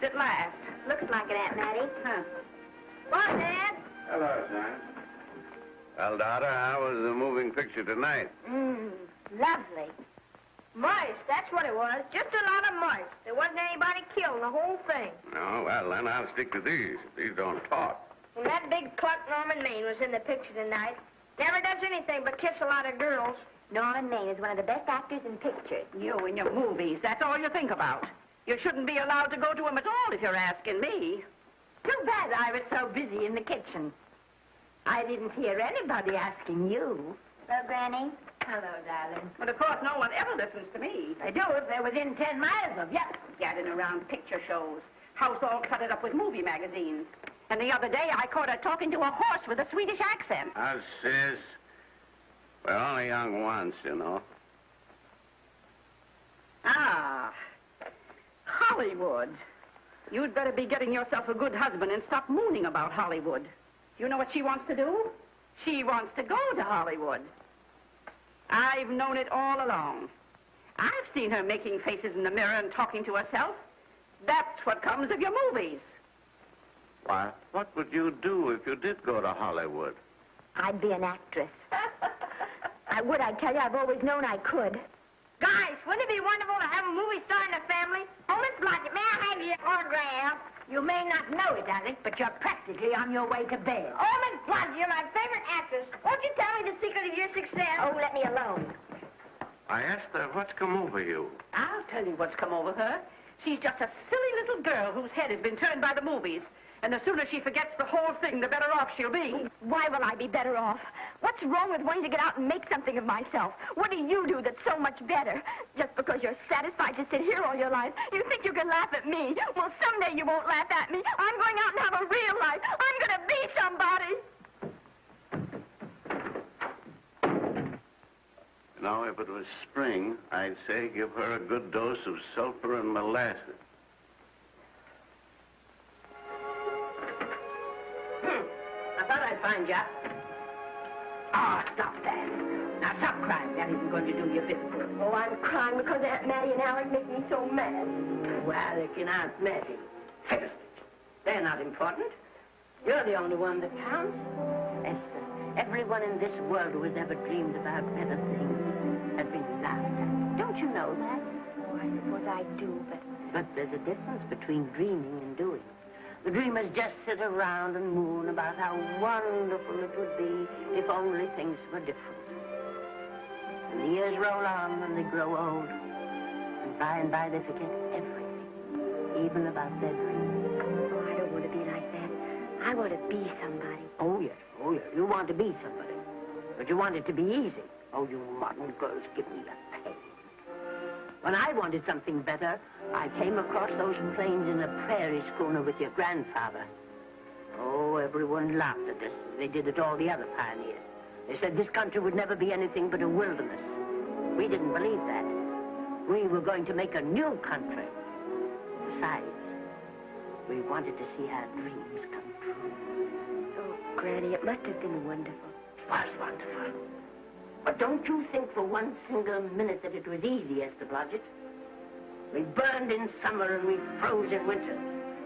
movies at last. Looks like it, Aunt Mattie. Huh. Well, Dad. Hello, son. Well, daughter, how was the moving picture tonight? Lovely. Mice, that's what it was. Just a lot of mice. There wasn't anybody killed in the whole thing. No, well, then I'll stick to these. These don't talk. And that big cluck Norman Maine was in the picture tonight. Never does anything but kiss a lot of girls. Norman Maine is one of the best actors in pictures. You and your movies, that's all you think about. You shouldn't be allowed to go to them at all if you're asking me. Too bad I was so busy in the kitchen. I didn't hear anybody asking you. Well, Granny? Hello, darling. But of course, no one ever listens to me. They do if they're within 10 miles of you. Gadding around picture shows. House all cluttered up with movie magazines. And the other day, I caught her talking to a horse with a Swedish accent. Sis. We're only young once, you know. Ah, Hollywood. You'd better be getting yourself a good husband and stop mooning about Hollywood. You know what she wants to do? She wants to go to Hollywood. I've known it all along. I've seen her making faces in the mirror and talking to herself. That's what comes of your movies. Why, what would you do if you did go to Hollywood? I'd be an actress. I would, I tell you. I've always known I could. Guys, wouldn't it be wonderful to have a movie star in the family? Oh, Miss Blodgett, may I have your autograph? You may not know it, darling, but you're practically on your way to bed. Oh, Miss Blodgett, you're my favorite actress. Won't you tell me the secret of your success? Oh, let me alone. I asked her what's come over you. I'll tell you what's come over her. She's just a silly little girl whose head has been turned by the movies. And the sooner she forgets the whole thing, the better off she'll be. Why will I be better off? What's wrong with wanting to get out and make something of myself? What do you do that's so much better? Just because you're satisfied to sit here all your life, you think you can laugh at me. Well, someday you won't laugh at me. I'm going out and have a real life. I'm going to be somebody. Now, if it was spring, I'd say give her a good dose of sulfur and molasses. I thought I'd find you. Oh, stop that. Now, stop crying. That isn't going to do you a bit of good. Oh, I'm crying because Aunt Mattie and Alec make me so mad. Well, Alec and Aunt Mattie. Fiddlesticks. They're not important. You're the only one that counts. Esther, everyone in this world who has ever dreamed about better things has been laughed at. Don't you know that? Oh, I suppose I do, But there's a difference between dreaming and doing. The dreamers just sit around and moon about how wonderful it would be if only things were different. And the years roll on and they grow old. And by they forget everything, even about their dreams. Oh, I don't want to be like that. I want to be somebody. Oh, yes. You want to be somebody. But you want it to be easy. Oh, you modern girls, give me a pain. When I wanted something better, I came across those plains in a prairie schooner with your grandfather. Oh, everyone laughed at us. They did at all the other pioneers. They said this country would never be anything but a wilderness. We didn't believe that. We were going to make a new country. Besides, we wanted to see our dreams come true. Oh, Granny, it must have been wonderful. It was wonderful. But don't you think for one single minute that it was easy, Esther Blodgett? We burned in summer and we froze in winter.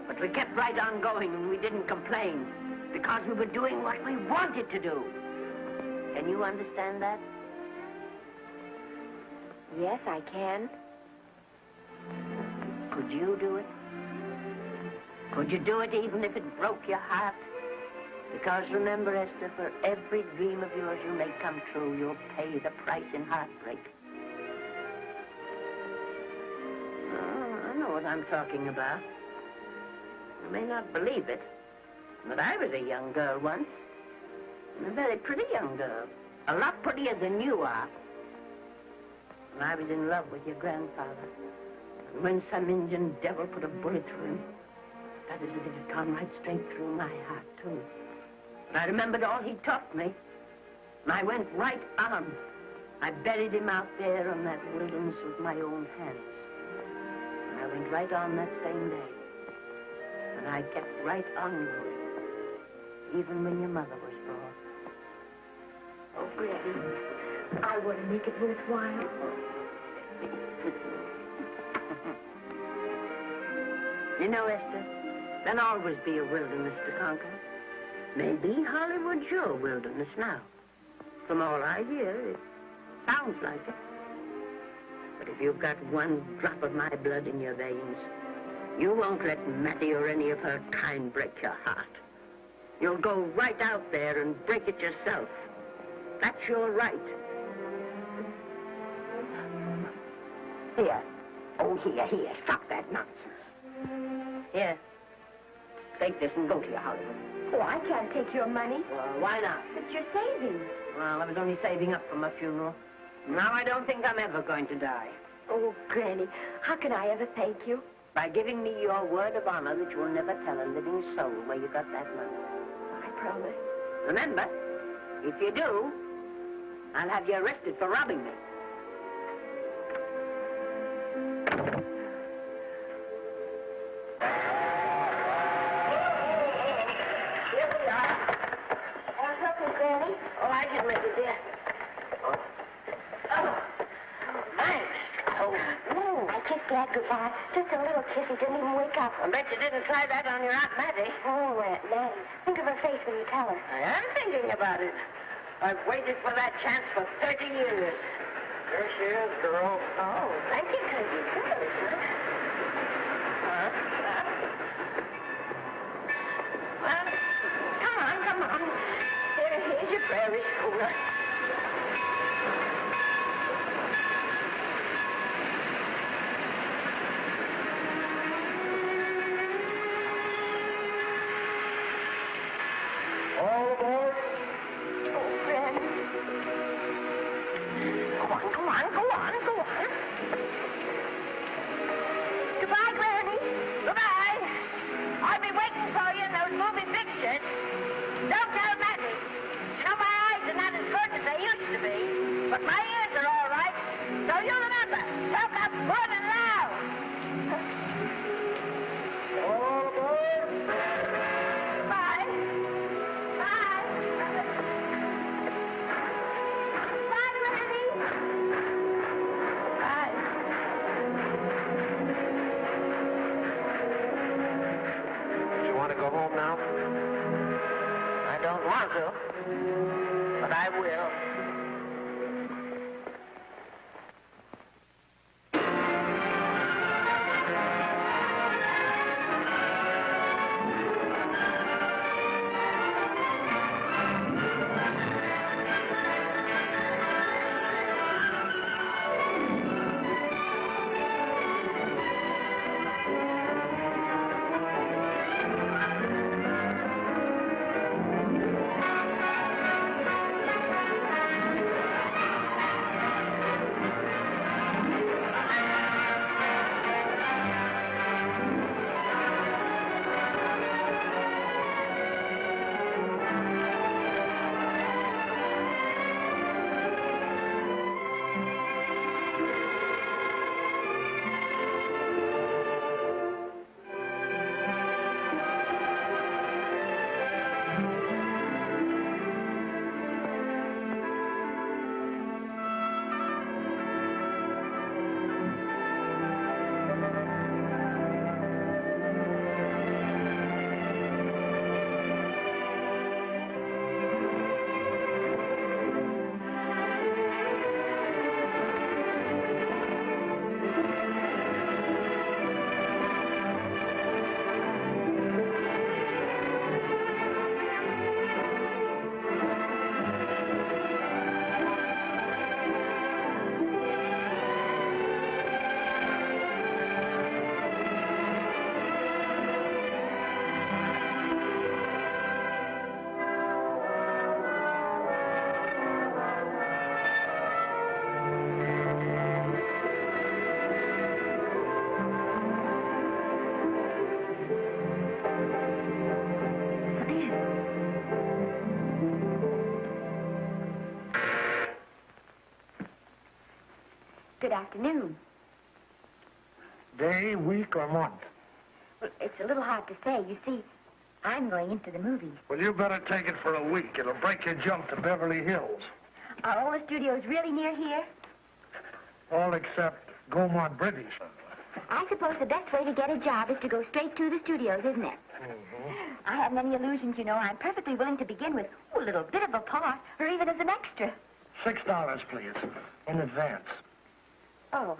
But we kept right on going and we didn't complain because we were doing what we wanted to do. Can you understand that? Yes, I can. Could you do it? Could you do it even if it broke your heart? Because remember, Esther, for every dream of yours you may come true, you'll pay the price in heartbreak. Oh, I know what I'm talking about. You may not believe it, but I was a young girl once. And a very pretty young girl. A lot prettier than you are. And I was in love with your grandfather. And when some Indian devil put a bullet through him, that is as if it had gone right straight through my heart, too. And I remembered all he taught me. And I went right on. I buried him out there in that wilderness with my own hands. And I went right on that same day. And I kept right on going, even when your mother was born. Oh, Granny, I want to make it worthwhile. You know, Esther, there'll always be a wilderness to conquer. Maybe Hollywood's your wilderness now. From all I hear, it sounds like it. But if you've got one drop of my blood in your veins, you won't let Mattie or any of her kind break your heart. You'll go right out there and break it yourself. That's your right. Here. Oh, here. Stop that nonsense. Here. Take this and go to your Hollywood. Oh, I can't take your money. Well, why not? It's your savings. Well, I was only saving up for my funeral. Now I don't think I'm ever going to die. Oh, Granny, how can I ever thank you? By giving me your word of honor that you will never tell a living soul where you got that money. I promise. Remember, if you do, I'll have you arrested for robbing me. Here we are. What's up, Granny? Oh, I can make it, dear. Oh, thanks. Oh, I kissed Dad goodbye. Just a little kiss. He didn't even wake up. I bet you didn't try that on your Aunt Mattie. Oh, Aunt Mattie. Think of her face when you tell her. I am thinking about it. I've waited for that chance for 30 years. Here she is, girl. Oh, thank you, cousin. Well, come on. Here's your prairie schooner. All aboard. Oh, Fred. Go on. Goodbye, Granny. Goodbye. I'll be waiting for you in those movie pictures. Don't tell Mattie. You know, my eyes are not as good as they used to be, but my ears are all right. So you remember, talk up good and loud. All aboard. Bye. Bye. Bye, Granny. Bye. You want to go home now? I don't want to, but I will. Good afternoon. Day, week, or month? Well, it's a little hard to say. You see, I'm going into the movies. Well, you better take it for a week. It'll break your jump to Beverly Hills. Are all the studios really near here? All except Gaumont British. I suppose the best way to get a job is to go straight to the studios, isn't it? Mm-hmm. I haven't any illusions, you know. I'm perfectly willing to begin with a little bit of a part, or even as an extra. $6, please, in advance. Oh.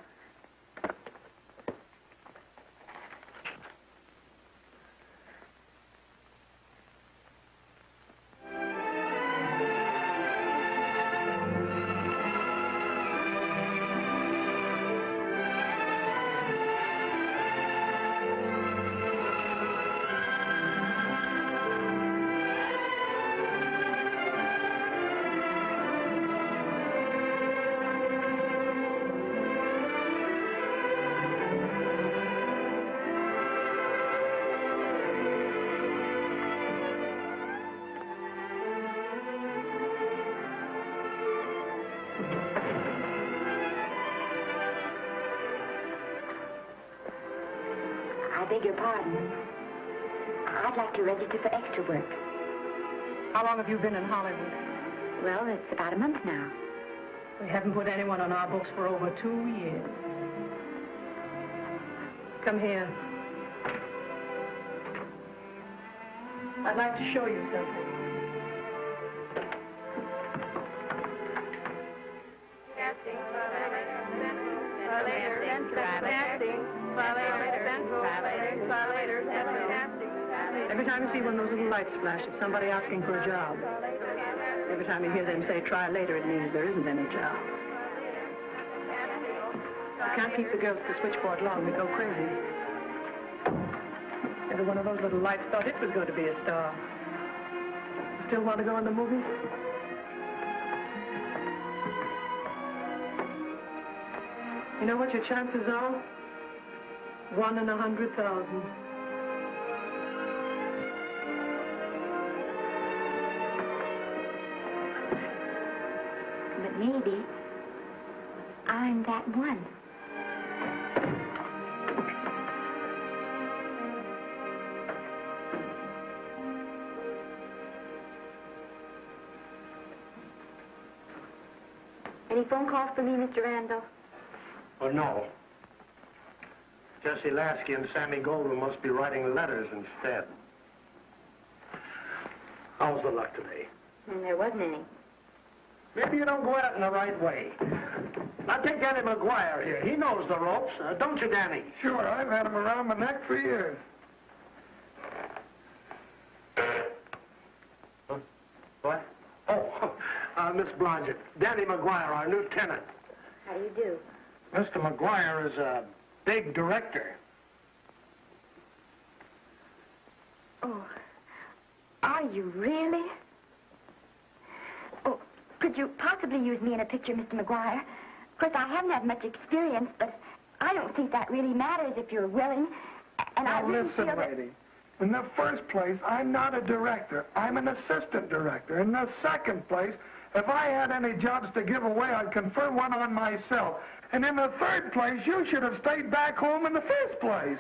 I beg your pardon. I'd like to register for extra work. How long have you been in Hollywood? Well, it's about a month now. We haven't put anyone on our books for over 2 years. Come here. I'd like to show you something. Every time you see one of those little lights flash, it's somebody asking for a job. Every time you hear them say, try later, it means there isn't any job. You can't keep the girls at the switchboard long. They go crazy. Every one of those little lights thought it was going to be a star. Still want to go in the movies? You know what your chances are? 1 in 100,000. But maybe I'm that one. Any phone calls for me, Mr. Randall? Oh, no. Jesse Lasky and Sammy Goldwyn must be writing letters instead. How's the luck today? There wasn't any. Maybe you don't go at it in the right way. Now, take Danny McGuire here. He knows the ropes. Don't you, Danny? Sure, I've had him around my neck for years. Huh? What? Oh, Miss Blodgett. Danny McGuire, our new tenant. How do you do? Mr. McGuire is a big director. Oh, are you really? Oh, could you possibly use me in a picture, Mr. McGuire? Of course, I haven't had much experience, but I don't think that really matters if you're willing. And I Now, really listen, feel that... lady. In the first place, I'm not a director. I'm an assistant director. In the second place, if I had any jobs to give away, I'd confer one on myself. And in the third place, you should have stayed back home in the first place.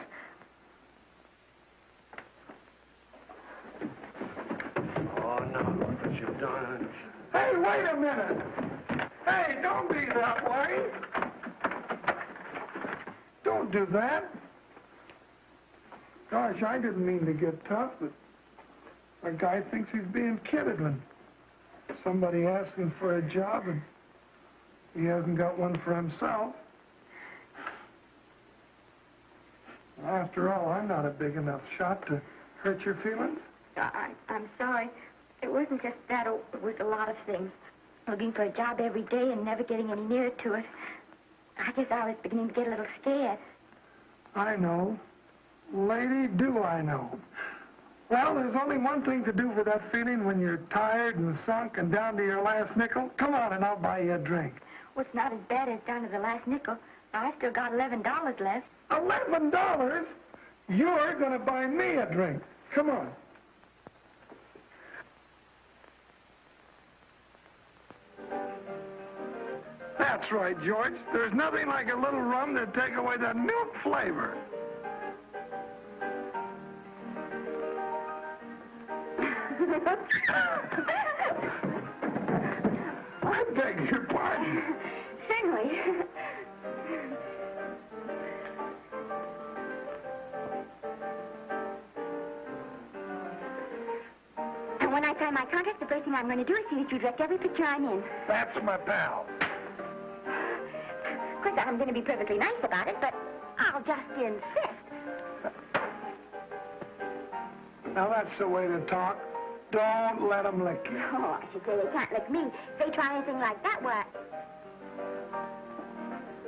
Oh, no, look what you've done. Hey, wait a minute. Hey, don't be that way. Don't do that. Gosh, I didn't mean to get tough, but a guy thinks he's being kidded when somebody asks him for a job and he hasn't got one for himself. After all, I'm not a big enough shot to hurt your feelings. I'm sorry. It wasn't just that. It was a lot of things. Looking for a job every day and never getting any nearer to it. I guess I was beginning to get a little scared. I know. Lady, do I know. Well, there's only one thing to do for that feeling when you're tired and sunk and down to your last nickel. Come on and I'll buy you a drink. Well, it's not as bad as down to the last nickel. I still got $11 left. $11? You're going to buy me a drink. Come on. That's right, George. There's nothing like a little rum to take away that milk flavor. I beg your pardon. Certainly. sign my contract, the first thing I'm going to do is see that you direct every picture I'm in. That's my pal. Of course, I'm going to be perfectly nice about it, but I'll just insist. Now, that's the way to talk. Don't let them lick you. Oh, I should say they can't lick me. If they try anything like that, why...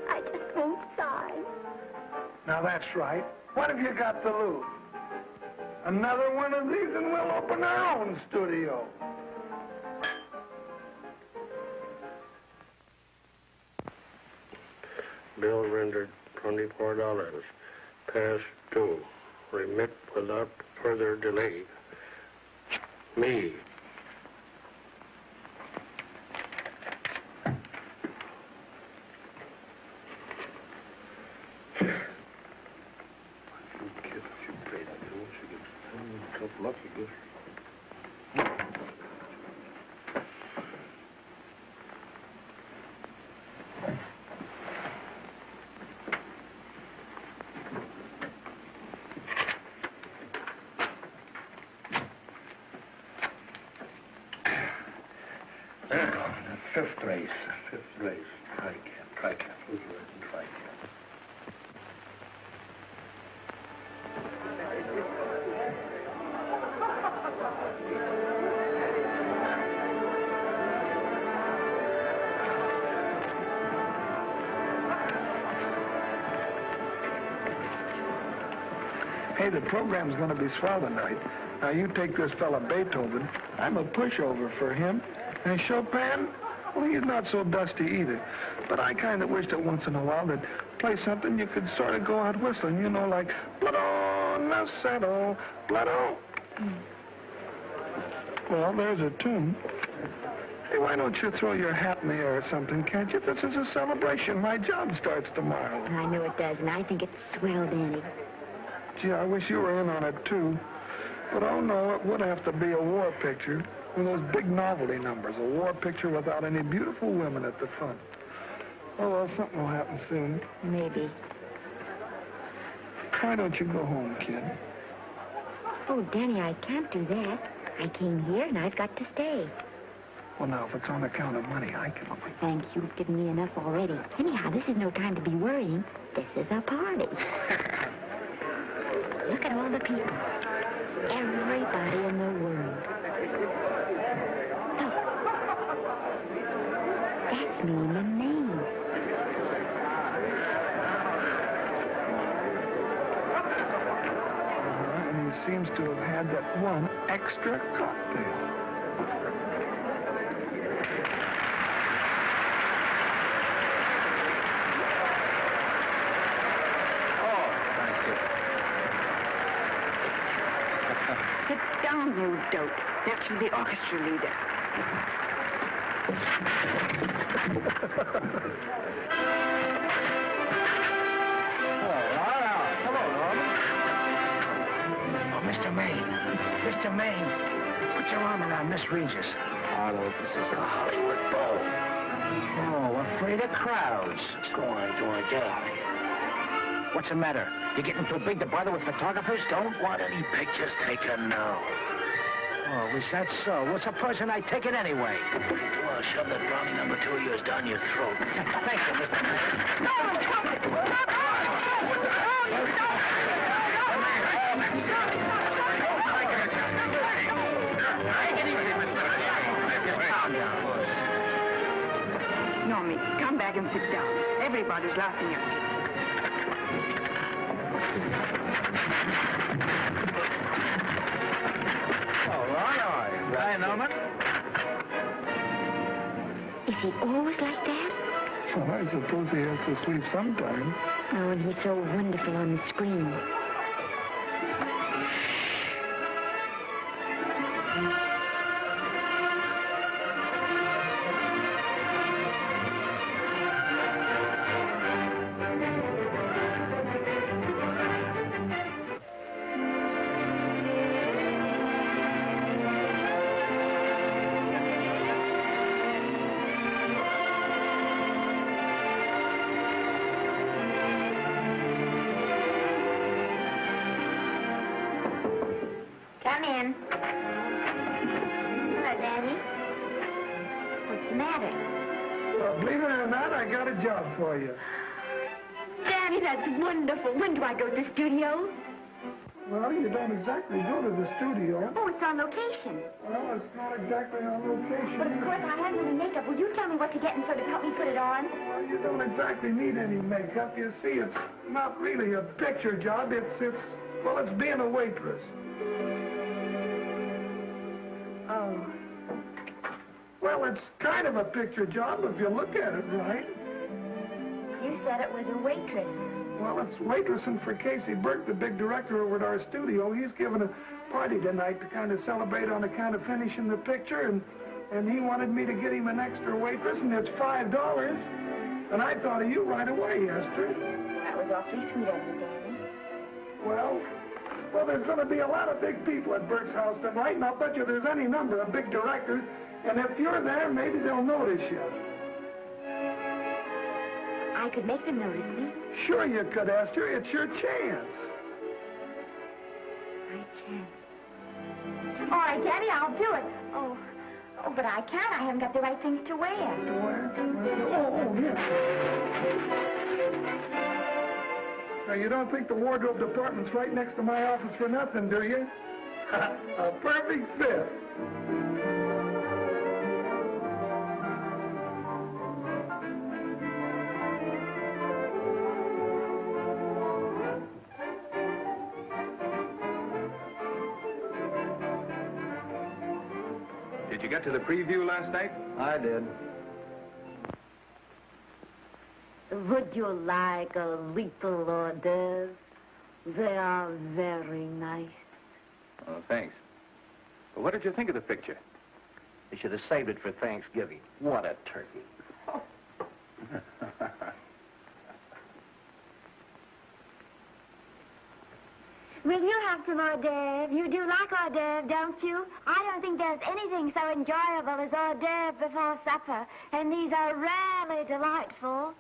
I just won't sign. Now, that's right. What have you got to lose? Another one of these and we'll open our own studio. Bill rendered $24. Past due. Remit without further delay. Me. Fifth race. Try cap. Who's right? Try cap. Hey, the program's going to be swell tonight. Now, you take this fella Beethoven. I'm a pushover for him. And Chopin, well, he's not so dusty either. But I kind of wish that once in a while they'd play something you could sort of go out whistling, you know, like Blood on the Saddle, Blood on. Well, there's a tune. Hey, why don't you throw your hat in the air or something, can't you? This is a celebration. My job starts tomorrow. I know it does, and I think it's swell, Danny. Gee, I wish you were in on it, too. But, oh, no, it would have to be a war picture. One of those big novelty numbers, a war picture without any beautiful women at the front. Oh, well, something will happen soon. Maybe. Why don't you go home, kid? Oh, Danny, I can't do that. I came here, and I've got to stay. Well, now, if it's on account of money, I can... Thanks, you've given me enough already. Anyhow, this is no time to be worrying. This is a party. Look at all the people. Everybody in the world. Look. That's me in the name. And he seems to have had that one extra cocktail. You dope. That's from the orchestra leader. Hello, Norman. Oh, Mr. Maine. Mr. Maine, put your arm around Miss Regis. Arnold, this is a Hollywood Bowl. Oh, afraid of crowds. Go on, get out of here. What's the matter? You getting too big to bother with photographers? Don't want any pictures taken now. Oh, is that so? Well, supposing I take it anyway. Well, shove that brownie number 2 of yours down your throat. Thank you, Mr. Maine. Normie, come back and sit down. Everybody's laughing at you. Hi, Norman. Is he always like that? Well, I suppose he has to sleep sometime. Oh, and he's so wonderful on the screen. I got a job for you. Daddy, that's wonderful. When do I go to the studio? Well, you don't exactly go to the studio. Oh, it's on location. Well, it's not exactly on location. But of course, I haven't any makeup. Will you tell me what to get and sort of help me put it on? Well, you don't exactly need any makeup. You see, it's not really a picture job. It's being a waitress. Oh. Well, it's kind of a picture job if you look at it right. You said it was a waitress. Well, it's waitressing for Casey Burke, the big director over at our studio. He's giving a party tonight to kind of celebrate on account of finishing the picture, and he wanted me to get him an extra waitress, and it's $5. And I thought of you right away, Esther. That was awfully sweet of you, Daddy. Well, there's going to be a lot of big people at Burke's house tonight, and I'll bet you there's any number of big directors, and if you're there, maybe they'll notice you. I could make them notice me. Sure you could, Esther. It's your chance. My chance. All right, Daddy, I'll do it. Oh, but I can't. I haven't got the right things to wear. To wear? Oh, yeah. Now, you don't think the wardrobe department's right next to my office for nothing, do you? A perfect fit. Did you get to the preview last night? I did. Would you like a little hors d'oeuvre? They are very nice. Oh, thanks. Well, what did you think of the picture? You should have saved it for Thanksgiving. What a turkey. Will you have some hors d'oeuvre? You do like hors d'oeuvre, don't you? I don't think there's anything so enjoyable as hors d'oeuvre before supper, and these are rarely delightful.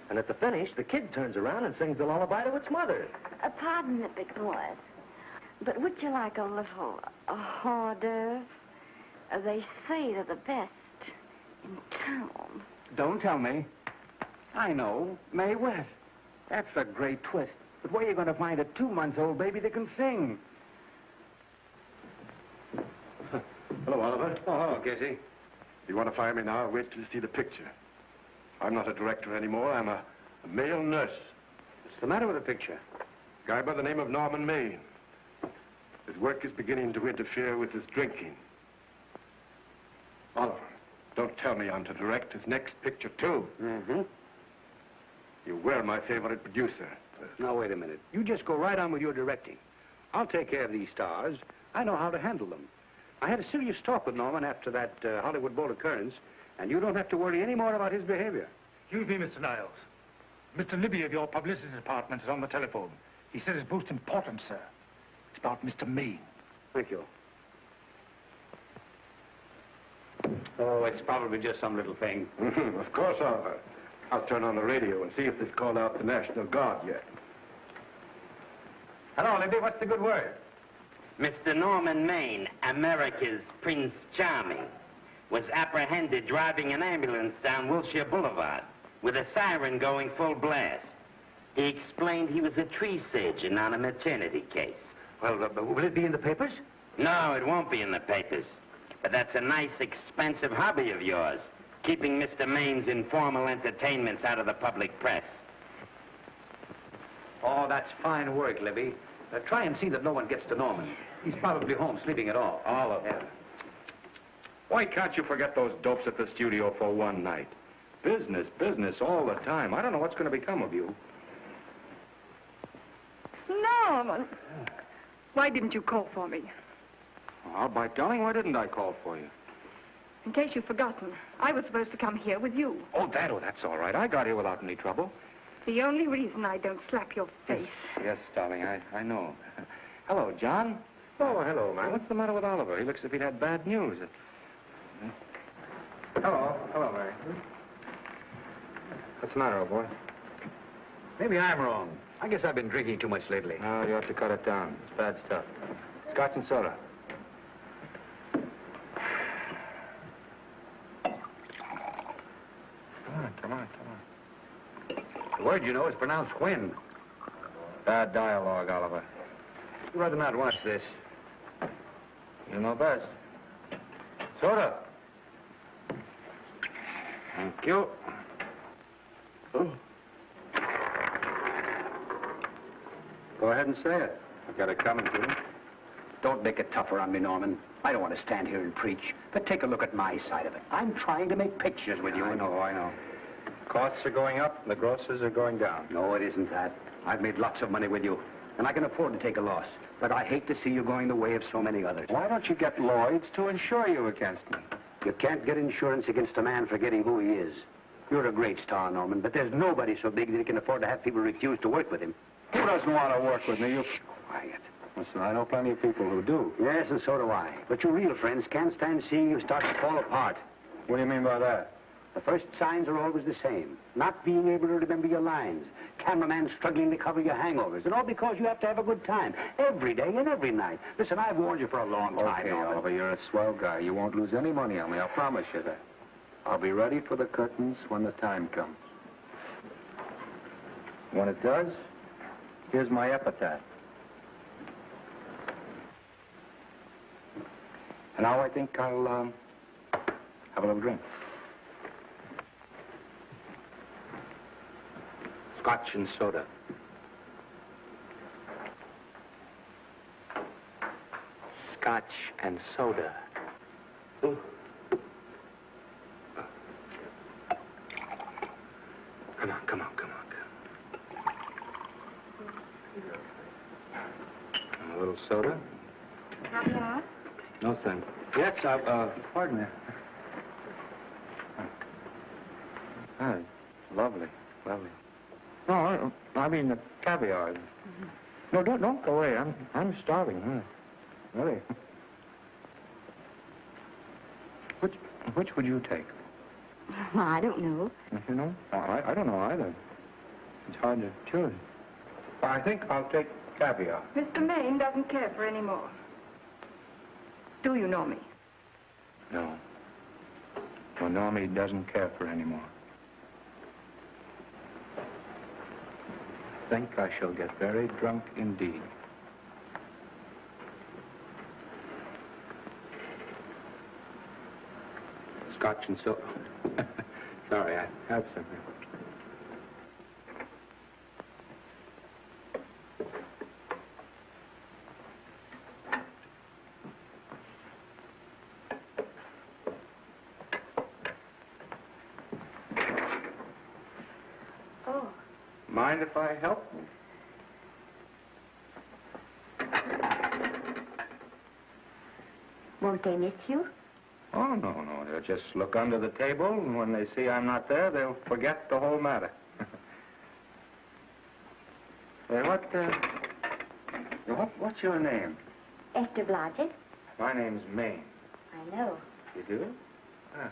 And at the finish, the kid turns around and sings the lullaby to its mother. Pardon the big boys, but would you like a little hors d'oeuvre? They say they're the best in town. Don't tell me. I know. Mae West. That's a great twist. But where are you going to find a 2-month-old baby that can sing? Hello, Oliver. Oh, hello, Casey. You want to fire me now? Wait till you see the picture. I'm not a director anymore. I'm a male nurse. What's the matter with the picture? A guy by the name of Norman Maine. His work is beginning to interfere with his drinking. Oliver, don't tell me I'm to direct his next picture, too. Mm-hmm. You were my favorite producer. Now, wait a minute. You just go right on with your directing. I'll take care of these stars. I know how to handle them. I had a serious talk with Norman after that Hollywood Bowl occurrence, and you don't have to worry any more about his behavior. Excuse me, Mr. Niles. Mr. Libby of your publicity department is on the telephone. He said it's most important, sir. It's about Mr. Maine. Thank you. Oh, it's probably just some little thing. Of course, Oliver. I'll turn on the radio and see if they've called out the National Guard yet. Hello, Libby. What's the good word? Mr. Norman Maine, America's Prince Charming, was apprehended driving an ambulance down Wilshire Boulevard with a siren going full blast. He explained he was a tree surgeon on a maternity case. Well, will it be in the papers? No, it won't be in the papers. But that's a nice, expensive hobby of yours, keeping Mr. Maine's informal entertainments out of the public press. Oh, that's fine work, Libby. Try and see that no one gets to Norman. He's probably home sleeping it off. All of them. Why can't you forget those dopes at the studio for one night? Business, business all the time. I don't know what's going to become of you. Norman, why didn't you call for me? Oh, by darling, why didn't I call for you? In case you've forgotten, I was supposed to come here with you. Oh, that's all right. I got here without any trouble. The only reason I don't slap your face. Yes, darling, I know. Hello, John. Oh, hello, man. What's the matter with Oliver? He looks as if he'd had bad news. Hello, Mary. What's the matter, old boy? Maybe I'm wrong. I guess I've been drinking too much lately. No, you have to cut it down. It's bad stuff. Scotch and soda. Come on. The word, you know, is pronounced when. Bad dialogue, Oliver. You'd rather not watch this. You know best. Soda. Thank you. Oh. Go ahead and say it. I've got it coming to you. Don't make it tougher on me, Norman. I don't want to stand here and preach, but take a look at my side of it. I'm trying to make pictures with you. I know. Costs are going up, and the grosses are going down. No, it isn't that. I've made lots of money with you, and I can afford to take a loss. But I hate to see you going the way of so many others. Why don't you get Lloyd's to insure you against me? You can't get insurance against a man forgetting who he is. You're a great star, Norman, but there's nobody so big that he can afford to have people refuse to work with him. Who doesn't want to work with me? You... Quiet. Listen, I know plenty of people who do. Yes, and so do I. But your real friends can't stand seeing you start to fall apart. What do you mean by that? The first signs are always the same. Not being able to remember your lines. Cameraman struggling to cover your hangovers. And all because you have to have a good time. Every day and every night. Listen, I've warned you for a long time, Okay, Norman. Oliver, you're a swell guy. You won't lose any money on me. I'll promise you that. I'll be ready for the curtains when the time comes. When it does, here's my epitaph. And now I think I'll, have a little drink. Scotch and soda. Scotch and soda. Ooh. Come on. And a little soda? Caviar? No, thanks. Yes, pardon me. Lovely. No, I mean the caviar. No, don't go away. I'm starving. Really. Which would you take? Well, I don't know. You know? I don't know either. It's hard to choose. I think I'll take caviar. Mr. Maine doesn't care for any more. Do you know me? No. Well, Normie doesn't care for any more. I think I shall get very drunk indeed. Scotch and soda. Sorry, I have something. Oh. Mind if I help? Won't they miss you? Oh, no. They'll just look under the table, and when they see I'm not there, they'll forget the whole matter. Hey, what's your name? Esther Blodgett. My name's Maine. I know. You do? Ah.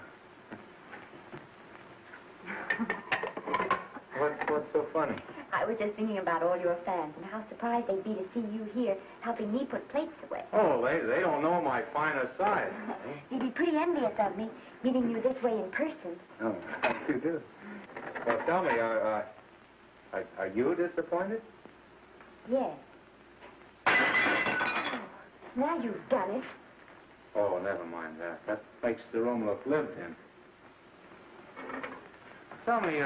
What's so funny? I was just thinking about all your fans and how surprised they'd be to see you here helping me put plates away. Oh, they don't know my finer side. They'd be pretty envious of me, meeting you this way in person. Oh, you do? Well, tell me, are you disappointed? Yes. Oh, now you've done it. Oh, never mind that. That makes the room look lived in. Tell me,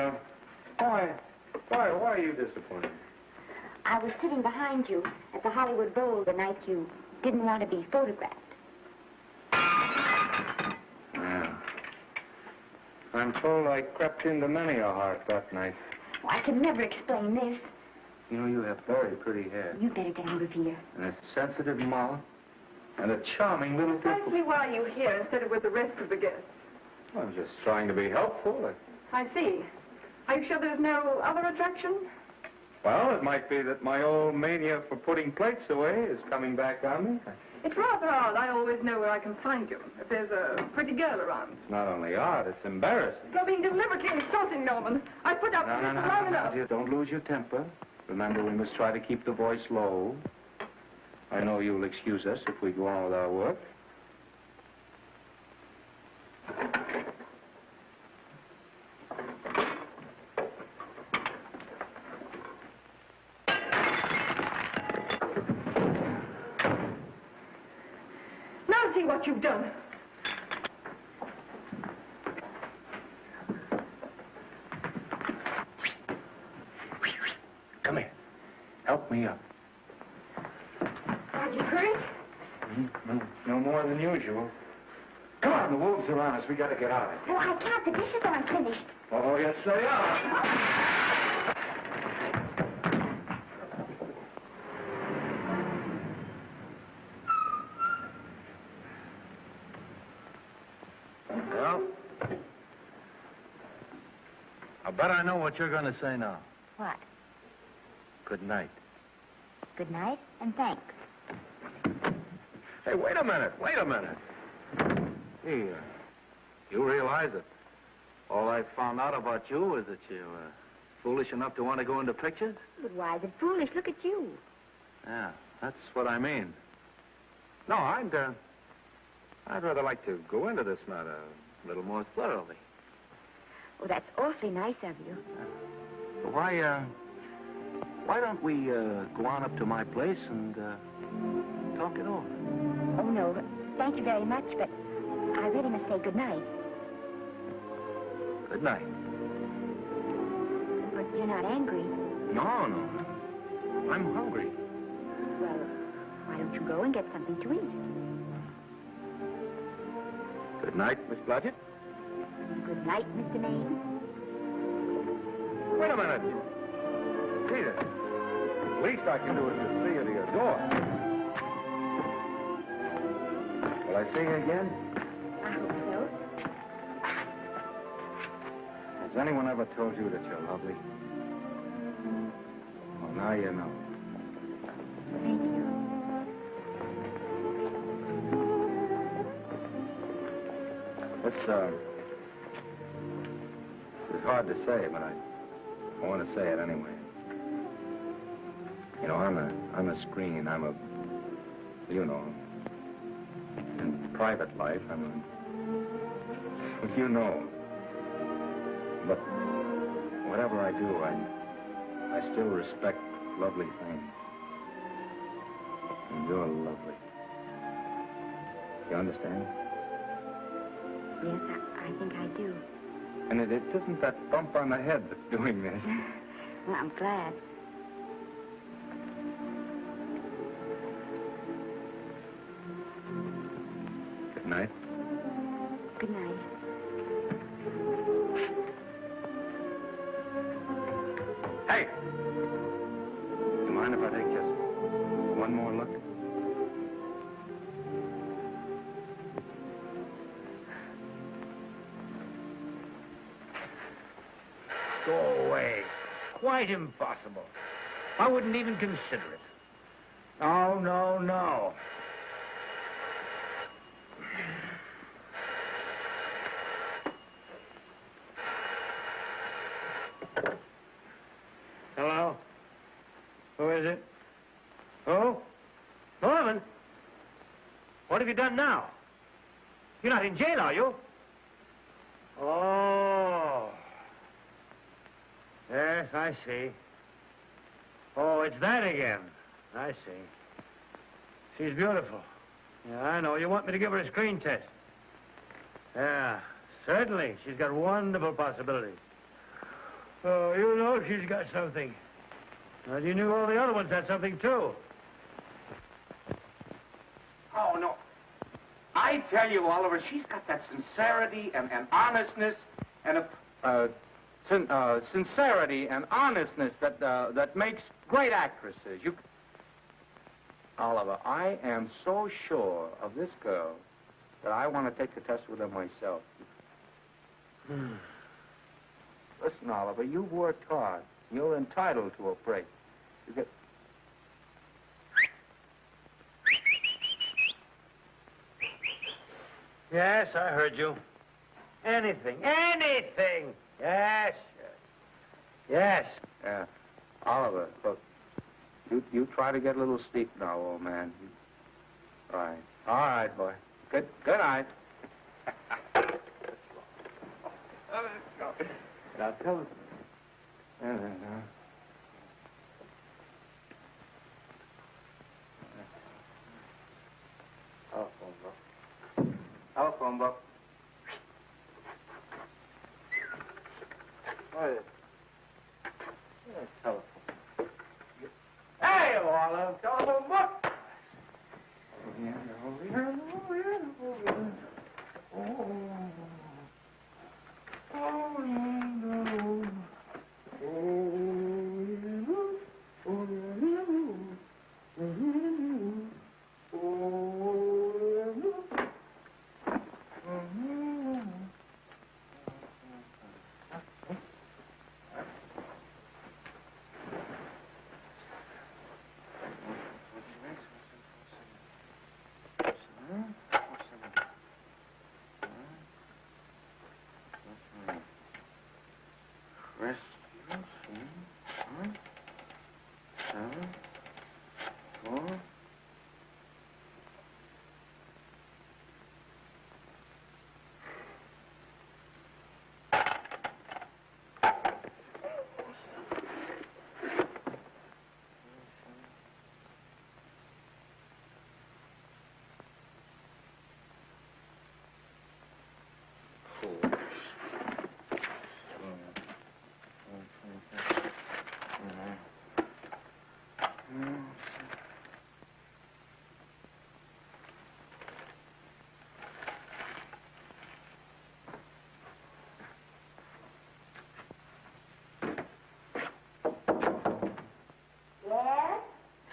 why are you disappointed? I was sitting behind you at the Hollywood Bowl the night you didn't want to be photographed. Yeah. I'm told I crept into many a heart that night. Oh, I can never explain this. You know, you have very pretty hair. You'd better get out of here. And a sensitive mouth. And a charming little Precisely why are you here instead of with the rest of the guests? I'm just trying to be helpful. I see. Are you sure there's no other attraction? Well, it might be that my old mania for putting plates away is coming back on me. It's rather odd. I always know where I can find you if there's a pretty girl around. It's not only odd, it's embarrassing. You're being deliberately insulting, Norman. I put up with this for long enough. Dear, don't lose your temper. Remember, we must try to keep the voice low. I know you'll excuse us if we go on with our work. Now see what you've done. Come here. Help me up. Sergeant Curtis? No more than usual. Come on, the wolves are on us. We gotta get out of here. Oh, I can't. The dishes aren't finished. Oh, yes, they are. Well, I bet I know what you're going to say now. What? Good night. Good night, and thanks. Hey, wait a minute. Hey, you realize that all I found out about you is that you're foolish enough to want to go into pictures? But why is it foolish? Look at you. Yeah, that's what I mean. No, I'd rather like to go into this matter a little more thoroughly. Oh, that's awfully nice of you. Why don't we go on up to my place and talk it over? Oh, no. Thank you very much, but I really must say good night. Good night. But you're not angry. No. I'm hungry. Well, why don't you go and get something to eat? Good night, Miss Blodgett. Good night, Mr. Maine. Wait a minute. Peter, the least I can do is to see you to your door. Will I see you again? I hope so. Has anyone ever told you that you're lovely? Well, now you know. Thank you. It's hard to say, but I want to say it anyway. You know, I'm a screen. In private life, you know. But whatever I do, I still respect lovely things. And you're lovely. You understand? Yes, I think I do. And it isn't that bump on the head that's doing this. Well, I'm glad. Good night. Good night. Hey! You mind if I take just one more look? Go away. Quite impossible. I wouldn't even consider it. No. Hello? Who is it? Who? Norman? What have you done now? You're not in jail, are you? Oh. Yes, I see. Oh, it's that again. I see. She's beautiful. Yeah, I know. You want me to give her a screen test? Yeah, certainly. She's got wonderful possibilities. Oh, you know she's got something. Well, you knew all the other ones had something, too. Oh, no. I tell you, Oliver, she's got that sincerity and honestness and sincerity and honestness that makes great actresses. Oliver, I am so sure of this girl that I want to take the test with her myself. Listen, Oliver, you've worked hard. You're entitled to a break. You get... Yes, I heard you. Anything. Yes. Yeah. Oliver, look. You try to get a little sleep now, old man. All right. All right, boy. Good night. Now, tell us. Telephone book. Hey, telephone. Hey, Olive, telephone book.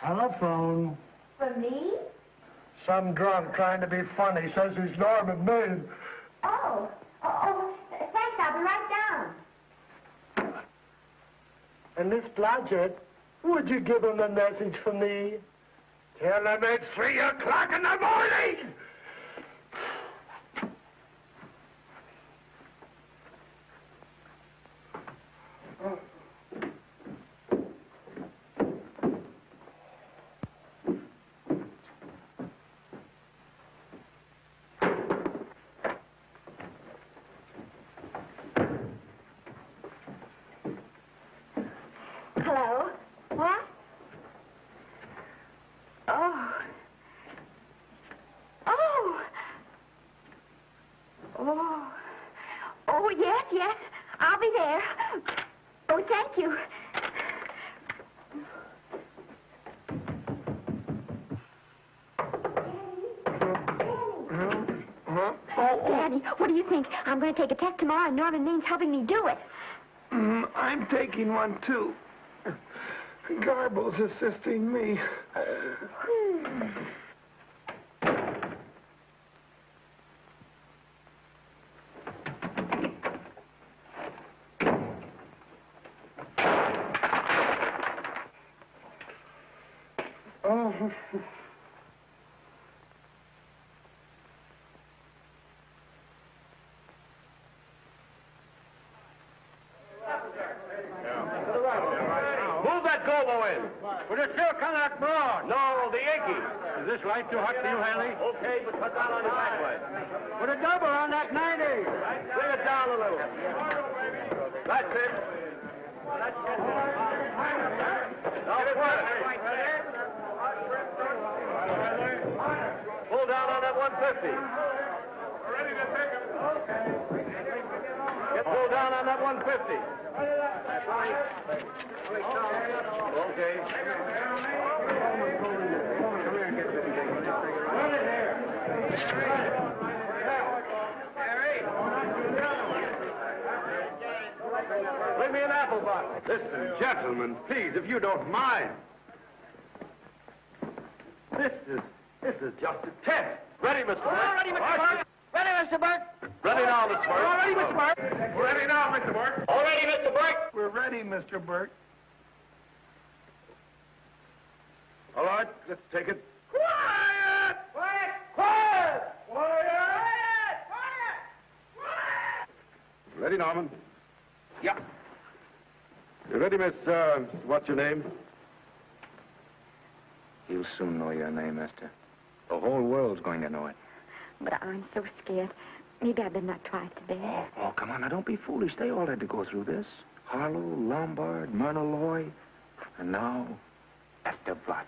Telephone. For me? Some drunk trying to be funny says he's Norman Maine. Oh, thanks. I'll be right down. And Miss Blodgett, would you give him a message for me? Tell him it's 3 o'clock in the morning! Hello? What? Oh. Oh. Oh. Oh, yes. I'll be there. Oh, thank you. Daddy, what do you think? I'm going to take a test tomorrow, and Norman Main's helping me do it. I'm taking one, too. Garble's assisting me. Oh. Move that gobo in. Would it still come that broad? No, the Yankee. Is this light too hot for you, Hanley? Okay, but cut down on your back way. Put a double on that 90. Bring it down a little. That's it. Now quit. Pull down on that 150. We're ready to take him. Get pulled down on that 150. Okay. Bring me an apple box. Listen, gentlemen, please, if you don't mind. This is just a test. Ready, Mr. Burke? All ready, Mr. Burke. Ready, Mr. Burke. Ready now, Mr. Burke. All ready, Mr. Burke. Ready now, Mr. Burke. All ready, Mr. Burke. We're ready, Mr. Burke. All right, let's take it. Quiet! Quiet! Quiet! Quiet! Quiet! Ready, Norman? Yeah. You ready, miss, what's your name? You'll soon know your name, Esther. The whole world's going to know it. But I'm so scared. Maybe I better not try it today. Oh, come on, now, don't be foolish. They all had to go through this. Harlow, Lombard, Myrna Loy, and now Esther Blodgett.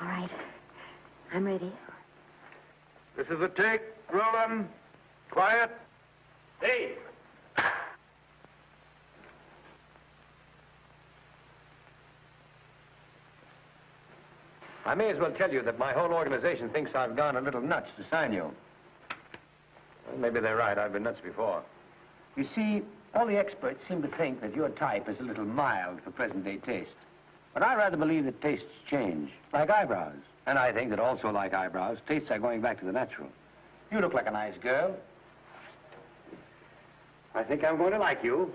All right. I'm ready. This is a take. Rolling. Quiet. Hey! I may as well tell you that my whole organization thinks I've gone a little nuts to sign you. Well, maybe they're right. I've been nuts before. You see, all the experts seem to think that your type is a little mild for present-day taste. But I rather believe that tastes change, like eyebrows. And I think that also, like eyebrows, tastes are going back to the natural. You look like a nice girl. I think I'm going to like you.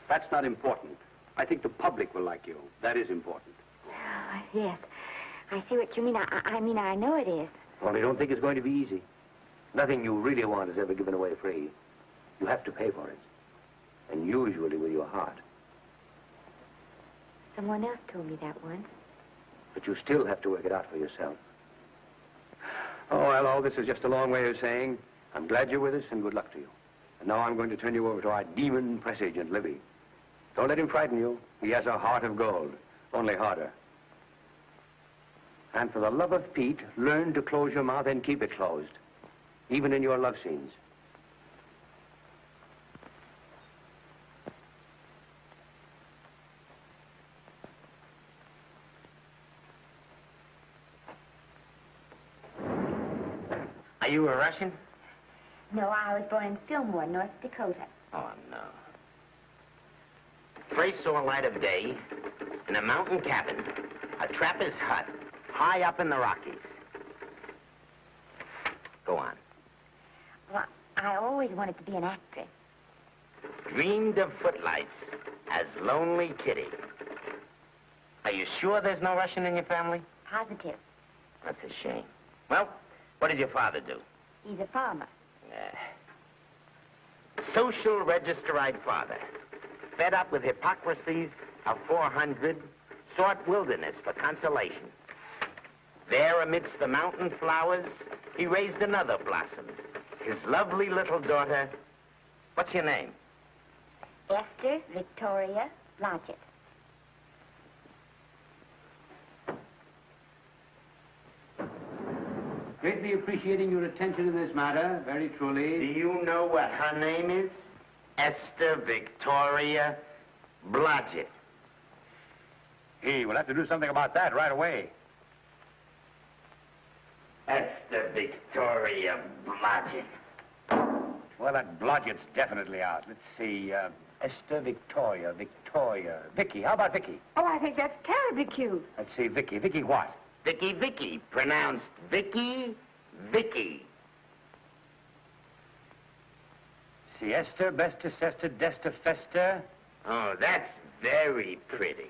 That's not important. I think the public will like you. That is important. Oh, yes. I see what you mean. I mean, I know it is. Only don't think it's going to be easy. Nothing you really want is ever given away free. You have to pay for it. And usually with your heart. Someone else told me that once. But you still have to work it out for yourself. Oh, well, all this is just a long way of saying, I'm glad you're with us and good luck to you. And now I'm going to turn you over to our demon press agent, Libby. Don't let him frighten you. He has a heart of gold, only harder. And for the love of Pete, learn to close your mouth and keep it closed, even in your love scenes. Are you a Russian? No, I was born in Fillmore, North Dakota. Oh, no. First saw light of day in a mountain cabin, a trapper's hut, high up in the Rockies. Go on. Well, I always wanted to be an actress. Dreamed of footlights as Lonely Kitty. Are you sure there's no Russian in your family? Positive. That's a shame. Well, what does your father do? He's a farmer. Social registerite father. Fed up with hypocrisies of 400, sought wilderness for consolation. There, amidst the mountain flowers, he raised another blossom. His lovely little daughter. What's your name? Esther Victoria Blodgett. Greatly appreciating your attention in this matter, very truly. Do you know what her name is? Esther Victoria Blodgett. Hey, we'll have to do something about that right away. Esther Victoria Blodgett. Well, that Blodgett's definitely out. Let's see, Esther Victoria, Vicky. How about Vicky? Oh, I think that's terribly cute. Let's see, Vicky. Vicky what? Vicky, pronounced Vicky. Siesta, Besta, Sesta, Desta, Festa. Oh, that's very pretty.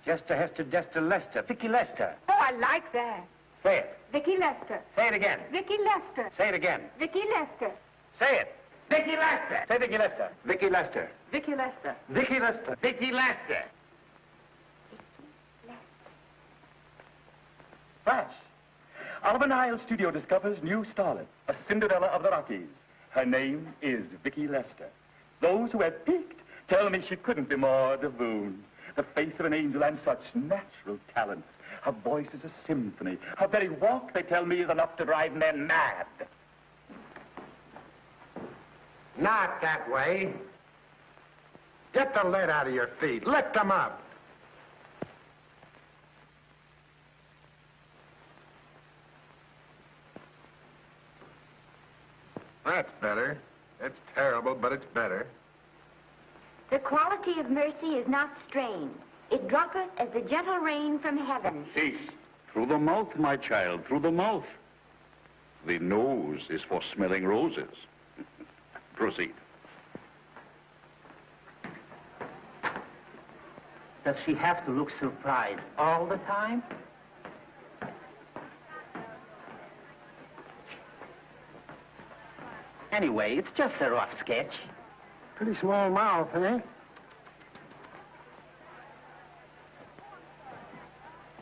Jesta, Hester, Desta, Lester. Vicky Lester. Oh, I like that. Say it. Vicky Lester. Say it again. Vicky Lester. Say it again. Vicky Lester. Say it. Vicky Lester. Say Vicky Lester. Vicky Lester. Vicky Lester. Vicky Lester. Vicky Lester. Flash. Oliver Nile Studio discovers new starlet, a Cinderella of the Rockies. Her name is Vicky Lester. Those who have peeked tell me she couldn't be more Devine. The face of an angel and such natural talents. Her voice is a symphony. Her very walk, they tell me, is enough to drive men mad. Not that way. Get the lead out of your feet. Lift them up. That's better. It's terrible, but it's better. The quality of mercy is not strained. It droppeth as the gentle rain from heaven. Cease. Through the mouth, my child, through the mouth. The nose is for smelling roses. Proceed. Does she have to look surprised all the time? Anyway, it's just a rough sketch. Pretty small mouth, eh?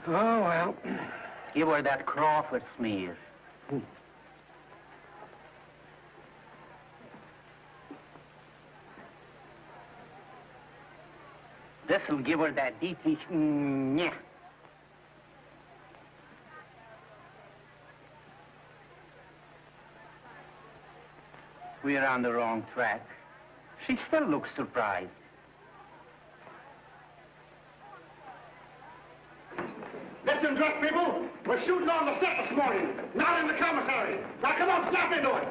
Oh, well. Give her that Crawford smear. This'll give her that deeply... Yeah. We're on the wrong track. She still looks surprised. Listen, dress people. We're shooting on the set this morning, not in the commissary. Now, come on, snap into it.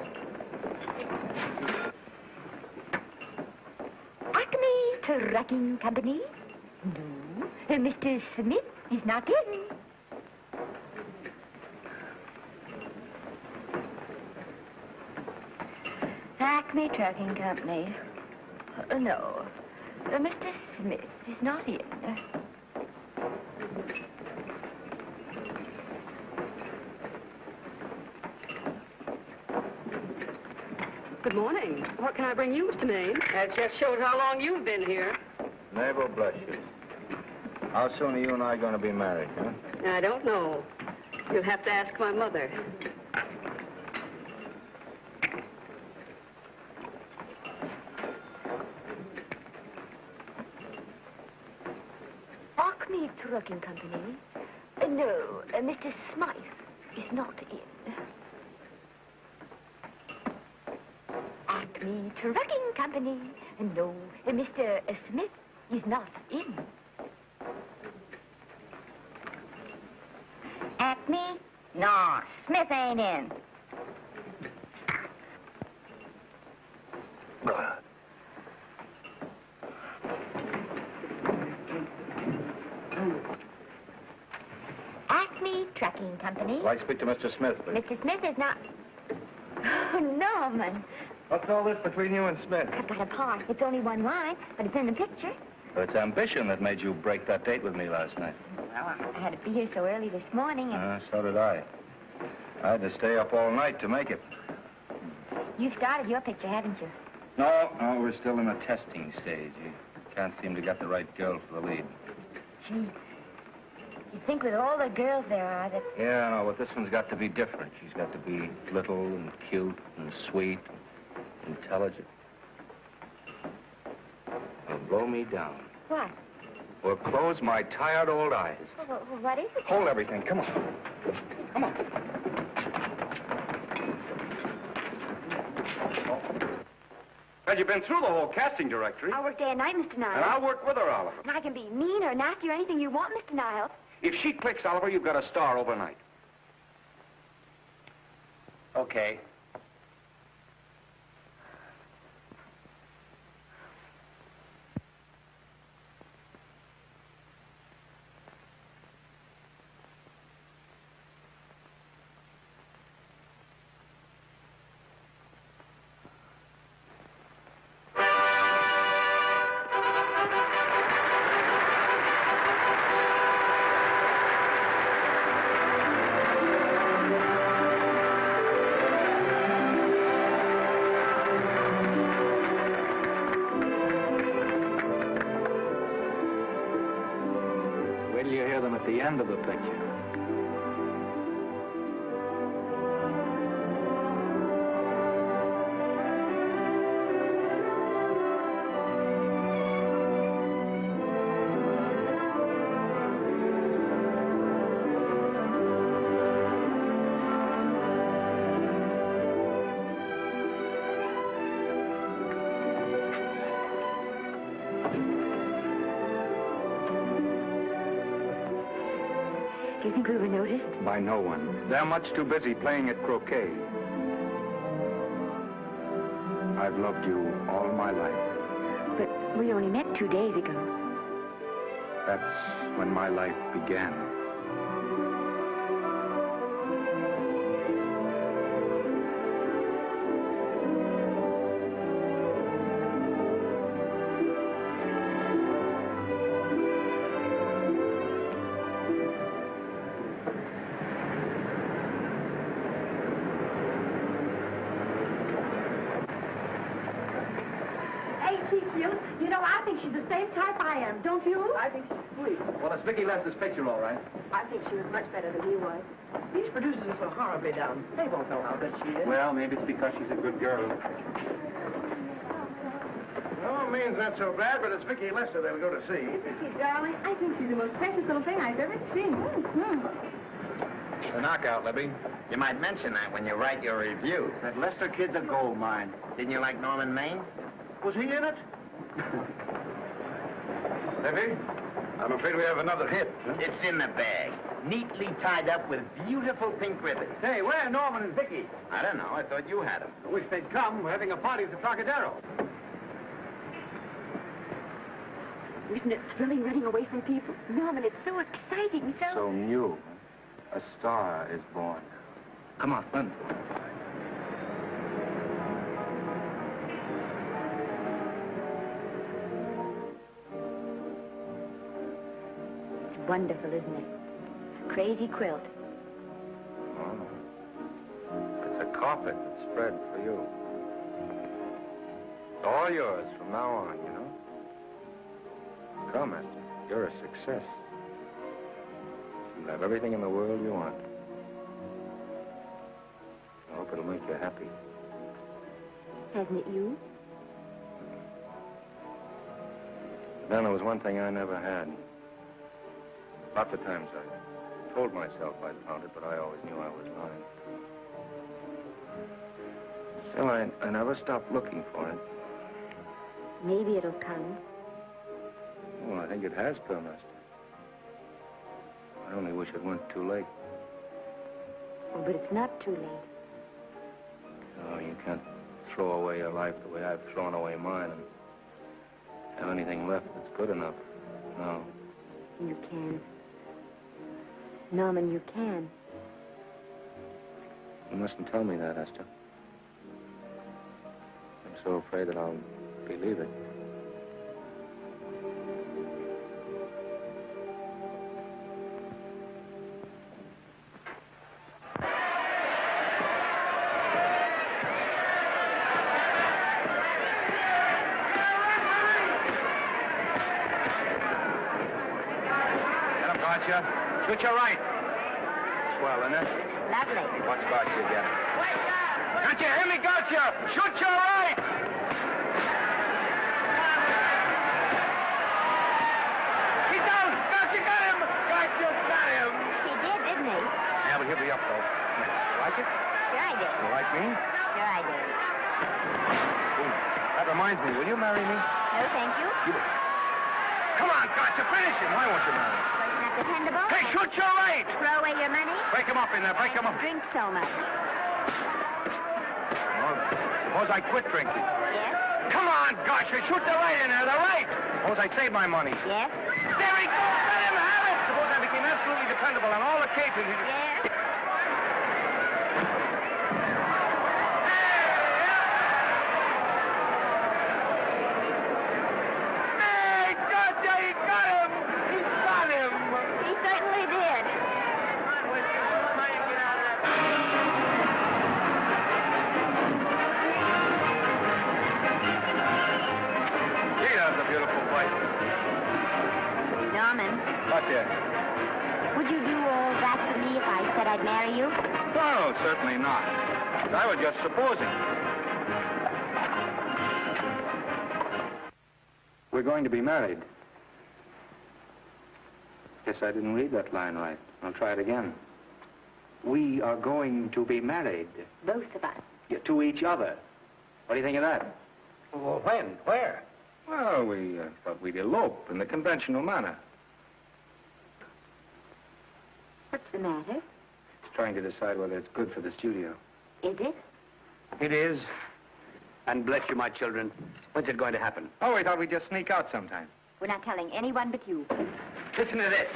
Acme Trucking Company? No. Mr. Smith is not in. Acme Trucking Company. No. Mr. Smith is not in. Good morning. What can I bring you, Mr. Maine? That just shows how long you've been here. Naval, bless you. How soon are you and I going to be married, huh? I don't know. You'll have to ask my mother. Acme Trucking Company? No, Mr. Smythe is not in. Acme Trucking Company? No, Mr. Smith is not in. Acme? No, Smith ain't in. Acme Trucking Company? I'd like to speak to Mr. Smith, please. Mr. Smith is not... Oh, Norman. What's all this between you and Smith? I've got a part. It's only one line, but it's in the picture. It's ambition that made you break that date with me last night. Well, I had to be here so early this morning, and So did I. I had to stay up all night to make it. you've started your picture, haven't you? No, we're still in the testing stage. You can't seem to get the right girl for the lead. Gee, you'd think with all the girls there are that... Yeah, no, but this one's got to be different. She's got to be little and cute and sweet, intelligent. It'll blow me down. What? Will close my tired old eyes. Well, what is it? Hold everything. Come on. Come on. Well, you've been through the whole casting directory. I work day and night, Mr. Niles. And I'll work with her, Oliver. And I can be mean or nasty or anything you want, Mr. Niles. If she clicks, Oliver, you've got a star overnight. Okay. At the end of the picture. Do you think we were noticed? By no one. They're much too busy playing at croquet. I've loved you all my life. But we only met 2 days ago. That's when my life began. hope I am, don't you? I think she's sweet. Well, it's Vicki Lester's picture, all right. I think she was much better than he was. These producers are so horribly down. They won't know how good she is. Well, maybe it's because she's a good girl. No, Maine's not so bad, but it's Vicki Lester they'll go to see. Vicki, darling, I think she's the most precious little thing I've ever seen. The knockout, Libby. You might mention that when you write your review. That Lester kid's a gold mine. Didn't you like Norman Maine? Was he in it? Libby, I'm afraid we have another hit. Huh? It's in the bag, neatly tied up with beautiful pink ribbons. Say, where are Norman and Vicki? I don't know. I thought you had them. I wish they'd come. We're having a party at the Trocadero. Isn't it thrilling running away from people? Norman, it's so exciting, So new. A star is born. Come on, run. It's wonderful, isn't it? It's a crazy quilt. Oh. It's a carpet that's spread for you. It's all yours from now on, you know? Come, Esther. You're a success. You have everything in the world you want. I hope it'll make you happy. Hasn't it you? Then there was one thing I never had. Lots of times I told myself I'd found it, but I always knew I was lying. Still, I never stopped looking for it. Maybe it'll come. Well, I think it has come, Esther. I only wish it weren't too late. Oh, but it's not too late. No, you can't throw away your life the way I've thrown away mine and have anything left that's good enough. No. You can. Norman, you can. You mustn't tell me that, Esther. I'm so afraid that I'll believe it. Shoot your right. Swell, isn't it? Lovely. What spot you get? Can't you hear me, Gotcha? Shoot your right! He's down! Gotcha got him! Gotcha got him! He did, didn't he? Yeah, but he'll be up, though. You like it? Sure I did. You like me? Sure I did. Ooh, that reminds me. Will you marry me? No, thank you. Come on, Gotcha, finish him. Why won't you marry me? Wasn't that dependable? Hey, shoot your right! Throw away your money? Break him up in there. Break him up. Drink so much. Well, suppose I quit drinking. Yes? Come on, Gotcha, shoot the right in there, the right! Suppose I save my money. Yes? There he goes! Let him have it! Suppose I became absolutely dependable on all occasions. Yes? Hey, Gotcha, he got him! He got him! He certainly did. Gee, that was a beautiful fight. Norman, What there? would you do all that for me if I said I'd marry you? No, certainly not. I was just supposing. We're going to be married. Guess I didn't read that line right. I'll try it again. We are going to be married. Both of us. Yeah, to each other. What do you think of that? Well, when? Where? Well, we thought we'd elope in the conventional manner. What's the matter? Trying to decide whether it's good for the studio. Is it? It is. And bless you, my children. When's it going to happen? Oh, we thought we'd just sneak out sometime. We're not telling anyone but you. Listen to this.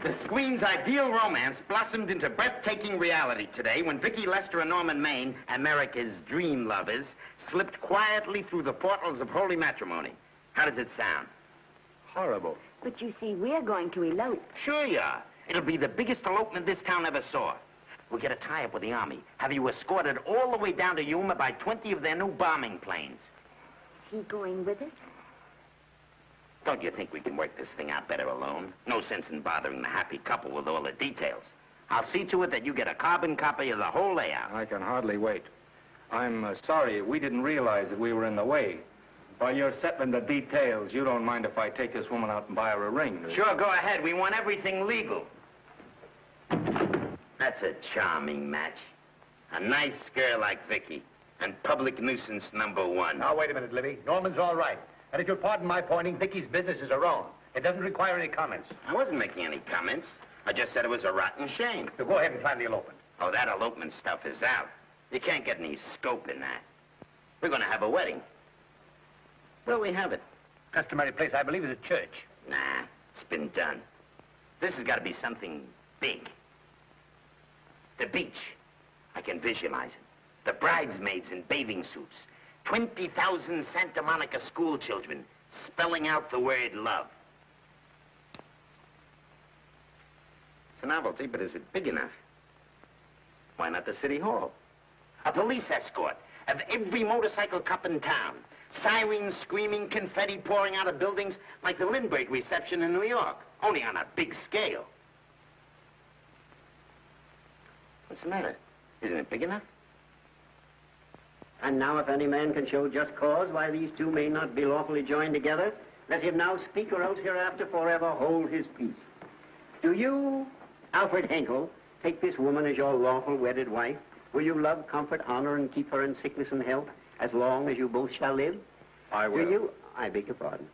The screen's ideal romance blossomed into breathtaking reality today when Vicki Lester and Norman Maine, America's dream lovers, slipped quietly through the portals of holy matrimony. How does it sound? Horrible. But you see, we're going to elope. Sure you are. It'll be the biggest elopement this town ever saw. We'll get a tie-up with the Army, have you escorted all the way down to Yuma by 20 of their new bombing planes. Is he going with us? Don't you think we can work this thing out better alone? No sense in bothering the happy couple with all the details. I'll see to it that you get a carbon copy of the whole layout. I can hardly wait. I'm sorry we didn't realize that we were in the way. While you're settling the details, you don't mind if I take this woman out and buy her a ring? Sure, go ahead. We want everything legal. That's a charming match. A nice girl like Vicky. And public nuisance #1. Now, wait a minute, Libby. Norman's all right. And if you'll pardon my pointing, Vicky's business is her own. It doesn't require any comments. I wasn't making any comments. I just said it was a rotten shame. So go ahead and plan the elopement. Oh, that elopement stuff is out. You can't get any scope in that. We're going to have a wedding. Where'll we have it? Customary place, I believe, is a church. Nah, it's been done. This has got to be something big. The beach. I can visualize it. The bridesmaids in bathing suits. 20,000 Santa Monica school children spelling out the word love. It's a novelty, but is it big enough? Why not the city hall? A police escort of every motorcycle cop in town. Sirens screaming, confetti pouring out of buildings like the Lindbergh reception in New York, only on a big scale. What's the matter? Isn't it big enough? And now if any man can show just cause why these two may not be lawfully joined together, let him now speak or else hereafter forever hold his peace. Do you, Alfred Henkel, take this woman as your lawful wedded wife? Will you love, comfort, honor, and keep her in sickness and health as long as you both shall live? I will. Do you, I beg your pardon.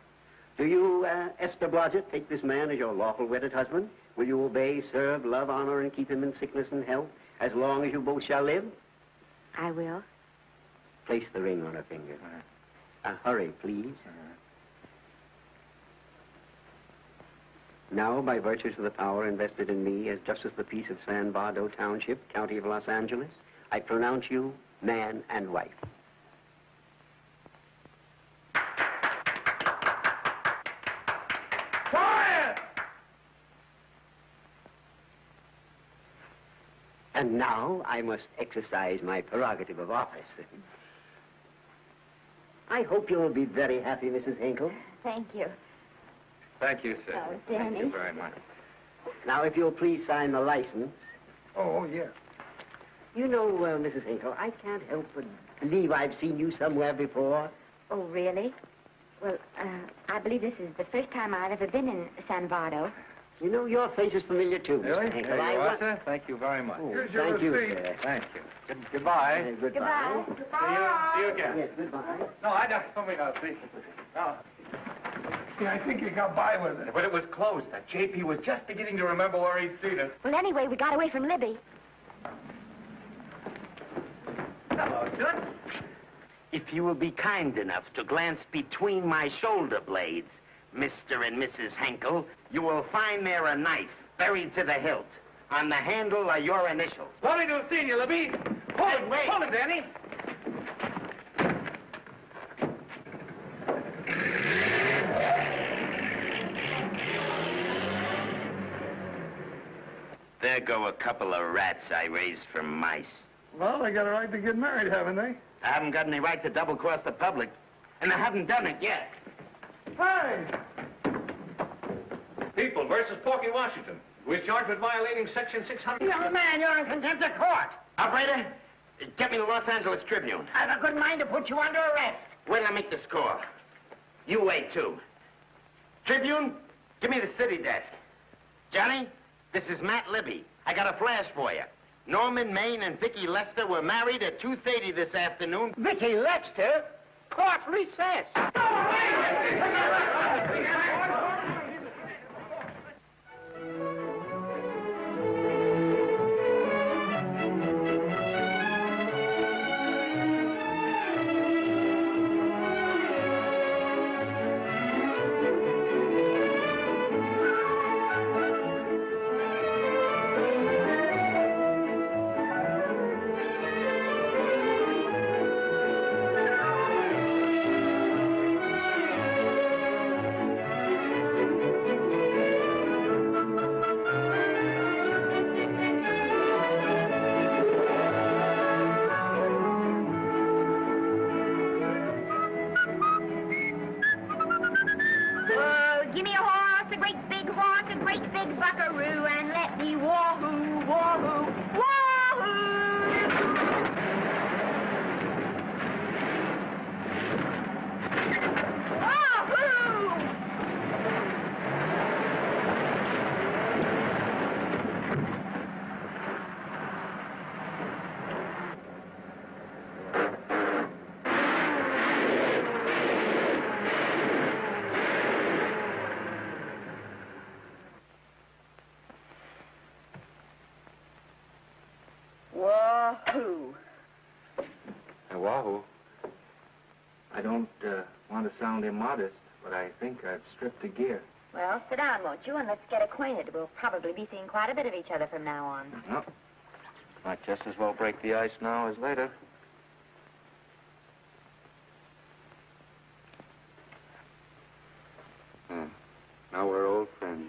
Do you, Esther Blodgett, take this man as your lawful wedded husband? Will you obey, serve, love, honor, and keep him in sickness and health as long as you both shall live? I will. Place the ring on her finger. Hurry, please. Now, by virtues of the power invested in me as Justice of the Peace of San Bardo Township, County of Los Angeles, I pronounce you man and wife. Quiet! And now I must exercise my prerogative of office. I hope you'll be very happy, Mrs. Hinkle. Thank you. Thank you, sir. Oh, Thank Danny. you very much. Now, if you'll please sign the license. Oh, yeah. You know, Mrs. Hinkle, I can't help but believe I've seen you somewhere before. Oh, really? Well, I believe this is the first time I've ever been in San Bardo. You know, your face is familiar, too, Really? Mr. Hinkle. There you are, sir. Thank you very much. Oh, Here's your thank you, receipt. sir. Thank you. Goodbye. Goodbye. See you again. Yes, goodbye. No, I don't mean I'll see. No. Yeah, I think you got by with it. But it was close. That JP was just beginning to remember where he'd seen us. Well, anyway, we got away from Libby. Hello, Toots. If you will be kind enough to glance between my shoulder blades, Mr. and Mrs. Henkel, you will find there a knife buried to the hilt. On the handle are your initials. Lovely to have seen you, Libby. Hold it, wait. Hold it, Danny. There go a couple of rats I raised from mice. Well, they got a right to get married, haven't they? I haven't got any right to double-cross the public, and I haven't done it yet. Hey! People versus Porky Washington. We're charged with violating Section 600. Young man, you're in contempt of court. Operator, get me the Los Angeles Tribune. I've a good mind to put you under arrest. Wait till I make the score. You wait, too. Tribune, give me the city desk. Johnny, this is Matt Libby. I got a flash for you. Norman Maine and Vicky Lester were married at 2:30 this afternoon. Vicky Lester? Court recess. want to sound immodest, but I think I've stripped a gear. Well, sit down, won't you, and let's get acquainted. We'll probably be seeing quite a bit of each other from now on. No. Might just as well break the ice now as later. Now we're old friends.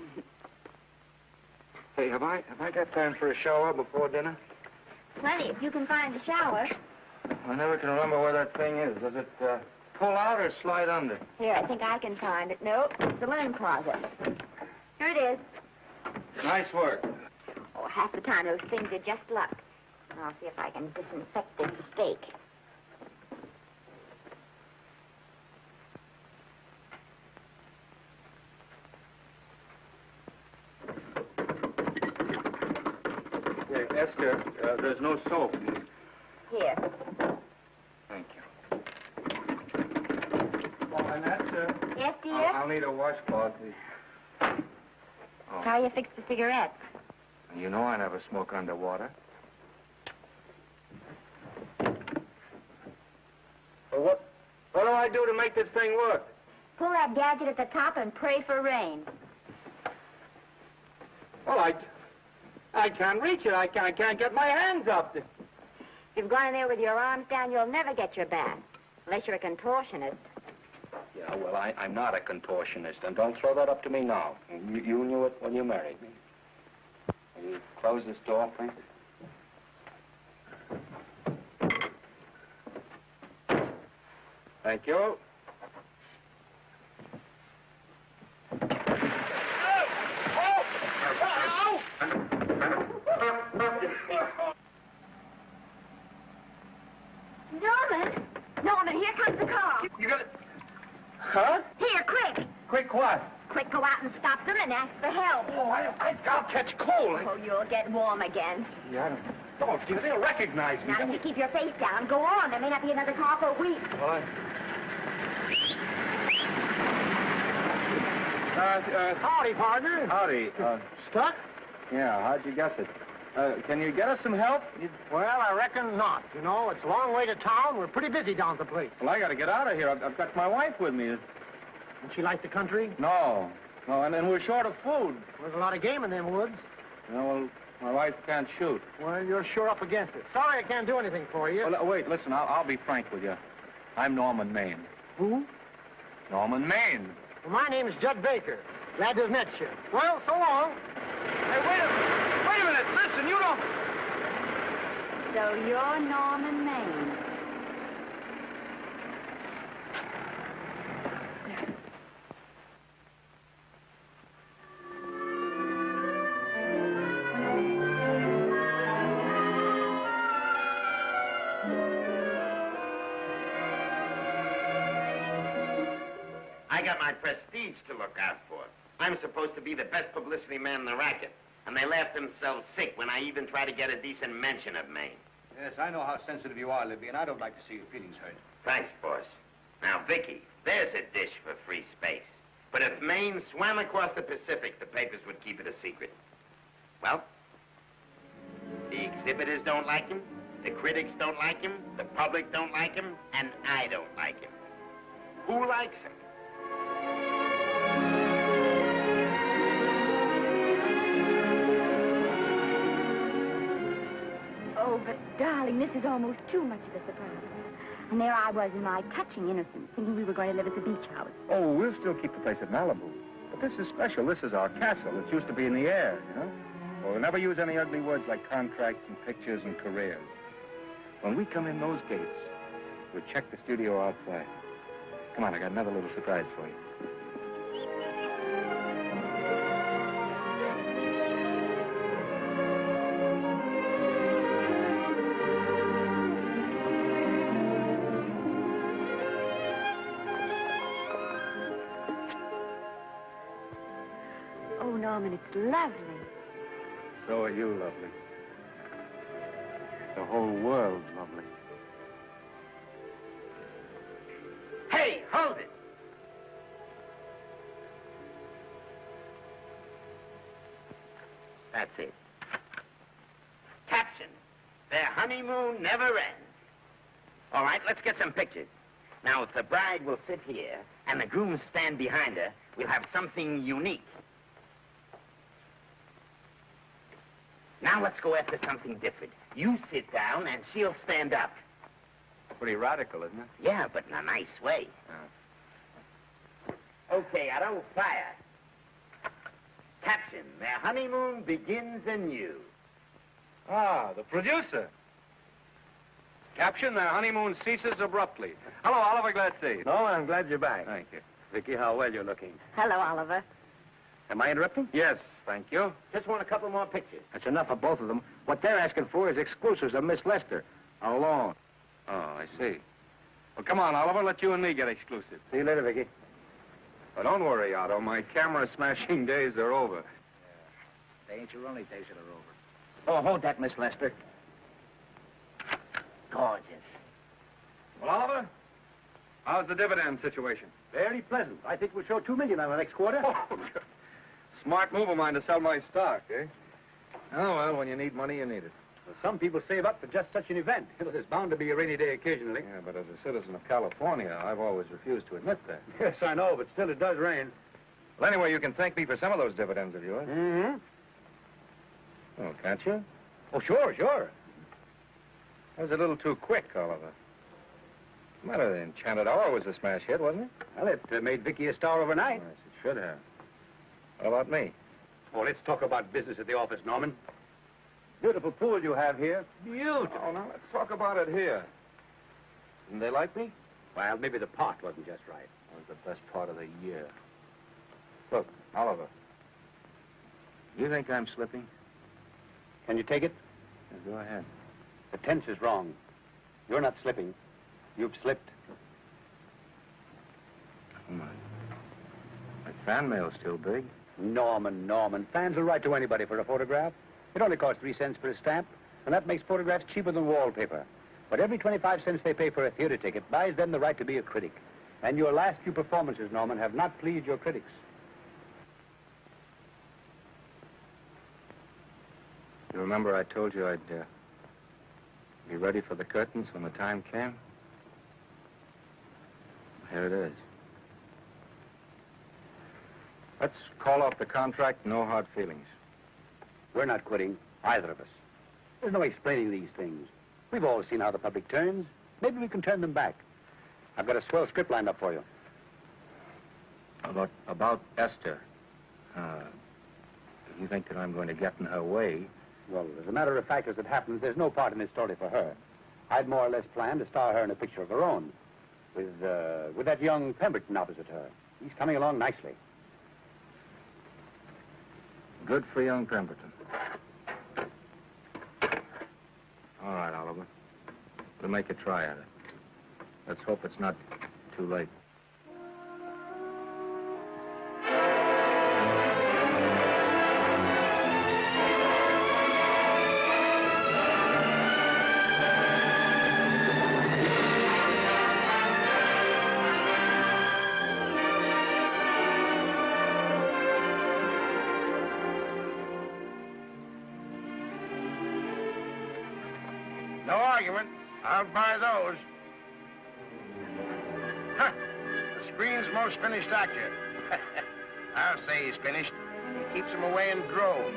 Hey, have I got time for a shower before dinner? Plenty, if you can find a shower. I never can remember where that thing is. Does it pull out or slide under? Here, I think I can find it. Nope, it's the linen closet. Here it is. Nice work. Oh, half the time those things are just luck. I'll see if I can disinfect this steak. Esther, there's no soap. Here. Thank you. Oh, and that's, Yes, dear? I'll need a washcloth, please. Oh. How you fix the cigarettes? You know I never smoke underwater. Well, what do I do to make this thing work? Pull that gadget at the top and pray for rain. Well, I can't reach it. I can't get my hands up. If you've gone in there with your arms down, you'll never get your bath. Unless you're a contortionist. Yeah, well, I'm not a contortionist, and don't throw that up to me now. You knew it when you married me. Will you close this door, Frank? Thank you. Norman, here comes the car. You got it? Huh? Here, quick. Quick what? Quick, go out and stop them and ask for help. Oh, I'll catch cold. Oh, you'll get warm again. Yeah, I don't. Dear, they'll recognize me. Now, if you keep your face down, go on. There may not be another car for a week. What? Howdy, partner. Howdy. Stuck? Yeah, how'd you guess it? Can you get us some help? Well, I reckon not. You know, it's a long way to town. We're pretty busy down at the place. Well, I got to get out of here. I've got my wife with me. Don't she like the country? No, and we're short of food. There's a lot of game in them woods. You know, well, my wife can't shoot. Well, you're sure up against it. Sorry I can't do anything for you. Well, wait, listen, I'll be frank with you. I'm Norman Maine. Who? Norman Maine. Well, my name's Judd Baker. Glad to have met you. Well, so long. Hey, wait a minute. Listen, you don't... So you're Norman Maine. I got my prestige to look out for. I'm supposed to be the best publicity man in the racket. And they laugh themselves sick when I even try to get a decent mention of Maine. Yes, I know how sensitive you are, Libby, and I don't like to see your feelings hurt. Thanks, boss. Now, Vicky, there's a dish for free space. But if Maine swam across the Pacific, the papers would keep it a secret. Well, the exhibitors don't like him, the critics don't like him, the public don't like him, and I don't like him. Who likes him? Oh, but, darling, this is almost too much of a surprise. And there I was in my touching innocence, thinking we were going to live at the beach house. Oh, we'll still keep the place at Malibu. But this is special. This is our castle. It used to be in the air, you know? Well, we'll never use any ugly words like contracts and pictures and careers. When we come in those gates, we'll check the studio outside. Come on, I got another little surprise for you. Oh, Norman, it's lovely. So are you lovely. The whole world's lovely. Hey, hold it! That's it. Caption: Their honeymoon never ends. All right, let's get some pictures. Now, if the bride will sit here and the groom stand behind her, we'll have something unique. Now let's go after something different. You sit down and she'll stand up. Pretty radical, isn't it? Yeah, but in a nice way. Okay, Otto, fire. Caption, their honeymoon begins anew. Ah, the producer. Caption, their honeymoon ceases abruptly. Hello, Oliver, glad to see you. No, I'm glad you're back. Thank you. Vicky, how well you're looking. Hello, Oliver. Am I interrupting? Yes, thank you. Just want a couple more pictures. That's enough of both of them. What they're asking for is exclusives of Miss Lester. Alone. Oh, I see. Well, come on, Oliver, let you and me get exclusive. See you later, Vicky. Well, don't worry, Otto. My camera smashing days are over. They ain't your only days that are over. Oh, hold that, Miss Lester. Gorgeous. Well, Oliver, how's the dividend situation? Very pleasant. I think we'll show $2 million on the next quarter. Oh, smart move of mine to sell my stock, eh? Oh, well, when you need money, you need it. Well, some people save up for just such an event. There's bound to be a rainy day occasionally. Yeah, but as a citizen of California, I've always refused to admit that. Yes, I know, but still it does rain. Well, anyway, you can thank me for some of those dividends of yours. Mm-hmm. Oh, can't you? Oh, sure. That was a little too quick, Oliver. What's the matter? The Enchanted Hour was a smash hit, wasn't it? Well, it made Vicky a star overnight. Yes, it should have. What about me? Oh, let's talk about business at the office, Norman. Beautiful pool you have here. Beautiful. Oh, now let's talk about it here. Didn't they like me? Well, maybe the pot wasn't just right. That was the best part of the year. Look, Oliver. Do you think I'm slipping? Can you take it? Yeah, go ahead. The tense is wrong. You're not slipping. You've slipped. Oh, my fan mail's still big. Norman. Fans will write to anybody for a photograph. It only costs 3 cents for a stamp, and that makes photographs cheaper than wallpaper. But every 25 cents they pay for a theater ticket buys them the right to be a critic. And your last few performances, Norman, have not pleased your critics. You remember I told you I'd be ready for the curtains when the time came? Here it is. Let's call off the contract, no hard feelings. We're not quitting, either of us. There's no explaining these things. We've all seen how the public turns. Maybe we can turn them back. I've got a swell script lined up for you. About Esther. You think that I'm going to get in her way? Well, as a matter of fact, as it happens, there's no part in this story for her. I'd more or less planned to star her in a picture of her own, with that young Pemberton opposite her. He's coming along nicely. Good for young Pemberton. All right, Oliver. We'll make a try at it. Let's hope it's not too late. No argument. I'll buy those. Huh. The screen's most finished actor. I'll say he's finished. He keeps them away in droves.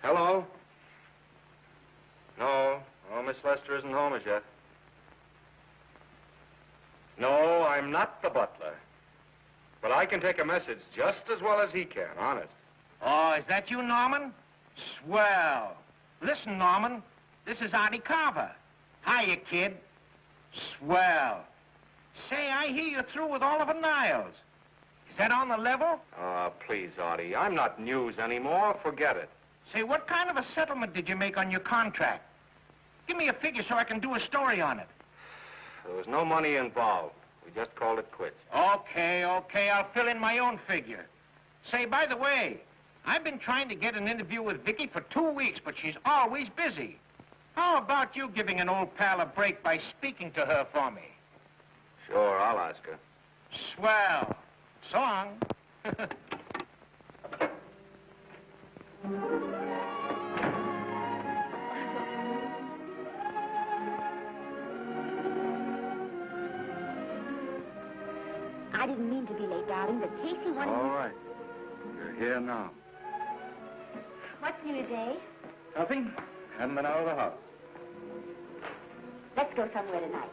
Hello? No, Miss Lester isn't home as yet. No, I'm not the butler. But I can take a message just as well as he can, honest. Oh, is that you, Norman? Swell. Listen, Norman, this is Artie Carver. Hiya, kid. Swell. Say, I hear you're through with Oliver Niles. Is that on the level? Oh, please, Artie. I'm not news anymore. Forget it. Say, what kind of a settlement did you make on your contract? Give me a figure so I can do a story on it. There was no money involved. We just called it quits. Okay, I'll fill in my own figure. Say, by the way, I've been trying to get an interview with Vicky for 2 weeks, but she's always busy. How about you giving an old pal a break by speaking to her for me? Sure, I'll ask her. Swell. So long. I didn't mean to be late, darling, but Casey wanted... All right. You're here now. What's new today? Nothing. Haven't been out of the house. Let's go somewhere tonight.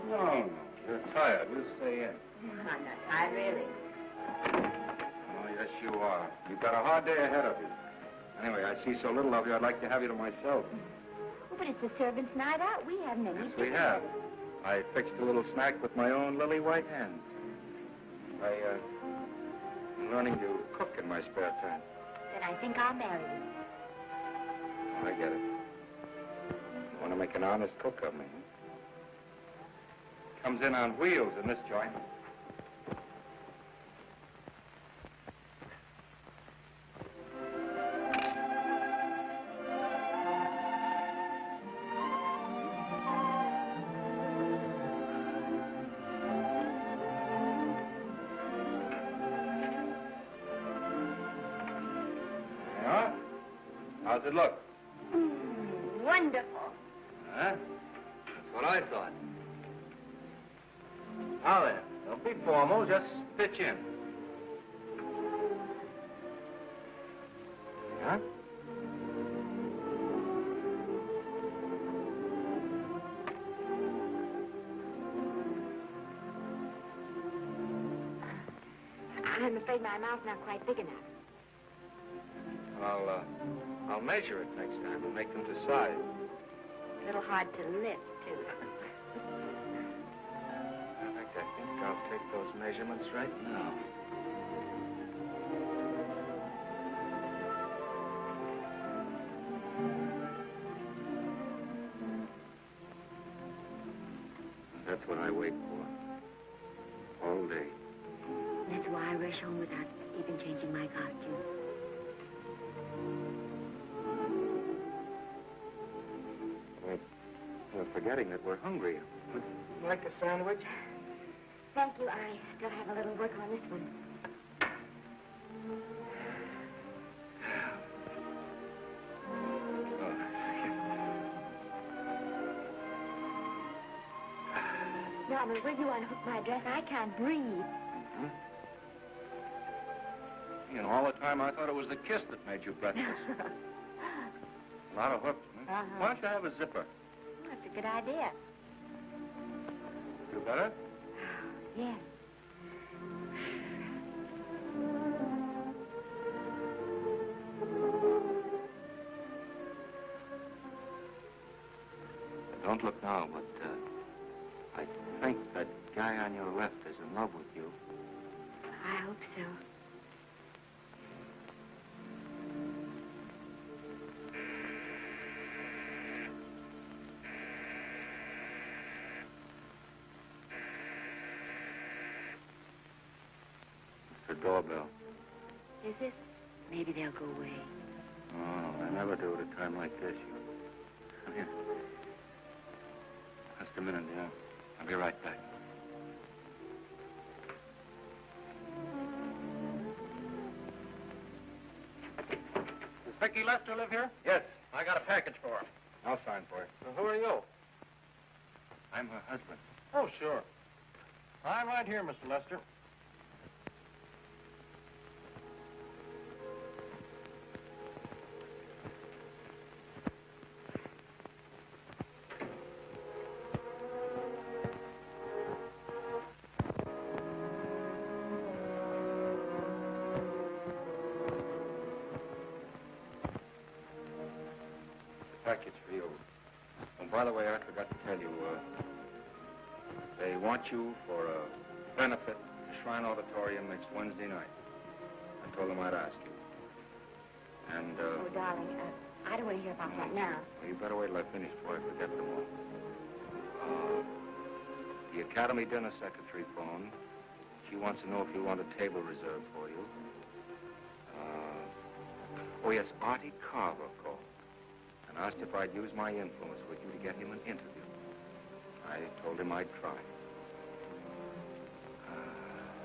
No. You're tired. We'll stay in. I'm not tired, really. Oh, yes, you are. You've got a hard day ahead of you. Anyway, I see so little of you, I'd like to have you to myself. Oh, but it's a servant's night out. We haven't any... Yes, we have. I fixed a little snack with my own lily white hands. I'm learning to cook in my spare time. Then I think I'll marry you. I get it. You want to make an honest cook of me, huh? Comes in on wheels in this joint. How's it look? Wonderful. Huh? That's what I thought. Now then, don't be formal, just pitch in. Huh? I'm afraid my mouth's not quite big enough. I'll measure it next time and make them to size. A little hard to lift, too. In fact, I think I'll take those measurements right now. That's what I wait for. All day. That's why I rush home without even changing my costume. We're forgetting that we're hungry. Would you like a sandwich? Thank you. I still have a little work on this one. Mama, will you unhook my dress? I can't breathe. Mm-hmm. You know, all the time I thought it was the kiss that made you breathless. A lot of hooks, huh? Uh-huh. Why don't you have a zipper? That's a good idea. Feel better? Yes. Don't look now, but I think that guy on your left is in love with you. I hope so. It's the doorbell. Is it? Maybe they'll go away. Oh, I never do at a time like this. Come here. Just a minute, dear. I'll be right back. Does Vicky Lester live here? Yes. I got a package for her. I'll sign for it. Who are you? I'm her husband. Oh, sure. I'm right here, Mr. Lester. by the way, I forgot to tell you, they want you for a benefit at the Shrine Auditorium next Wednesday night. I told them I'd ask you. And, Oh, darling, I don't want to hear about that now. well, you better wait till I finish before I forget them all. The Academy dinner secretary phoned. She wants to know if you want a table reserved for you. Oh, yes, Artie Carver called and asked if I'd use my influence with you to get him an interview. I told him I'd try.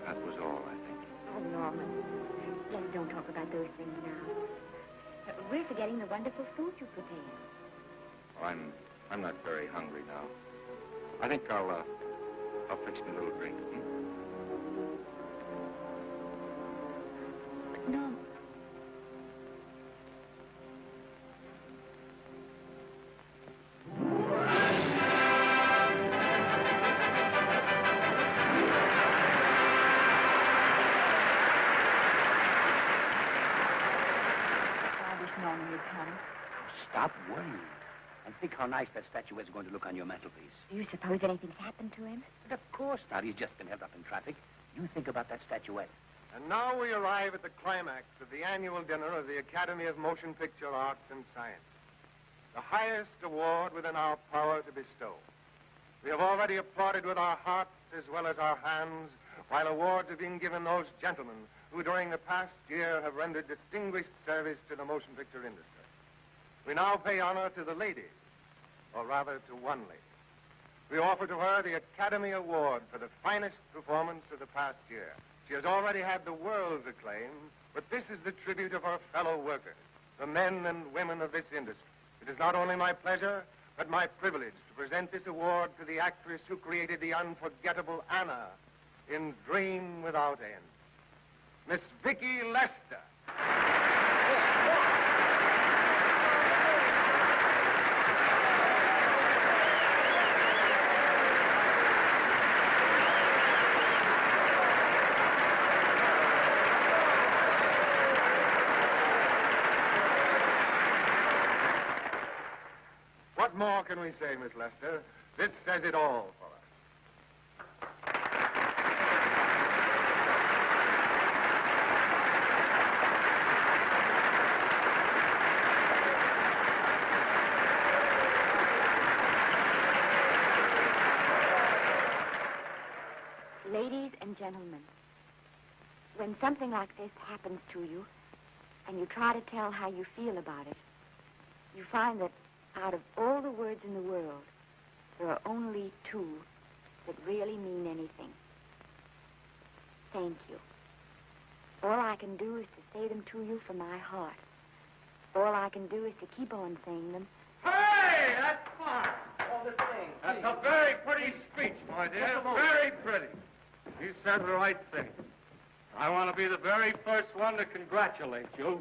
That was all, I think. Oh, Norman, let's don't talk about those things now. We're forgetting the wonderful food you prepared. Well, I'm not very hungry now. I think I'll fix me a little drink. But, Norman... Stop worrying. And think how nice that statuette's going to look on your mantelpiece. Do you suppose anything's happened to him? But of course not. He's just been held up in traffic. You think about that statuette. And now we arrive at the climax of the annual dinner of the Academy of Motion Picture Arts and Science, the highest award within our power to bestow. We have already applauded with our hearts as well as our hands, while awards are being given those gentlemen who during the past year have rendered distinguished service to the motion picture industry. We now pay honor to the ladies, or rather to one lady. We offer to her the Academy Award for the finest performance of the past year. She has already had the world's acclaim, but this is the tribute of her fellow workers, the men and women of this industry. It is not only my pleasure, but my privilege to present this award to the actress who created the unforgettable Anna in Dream Without End, Miss Vicki Lester. What more can we say, Miss Lester? This says it all for us. Ladies and gentlemen, when something like this happens to you, and you try to tell how you feel about it, you find that out of all the words in the world, there are only two that really mean anything. Thank you. All I can do is to say them to you from my heart. All I can do is to keep on saying them. Hey, that's fine. All the thing. That's a very pretty speech, my dear. Very pretty. You said the right thing. I want to be the very first one to congratulate you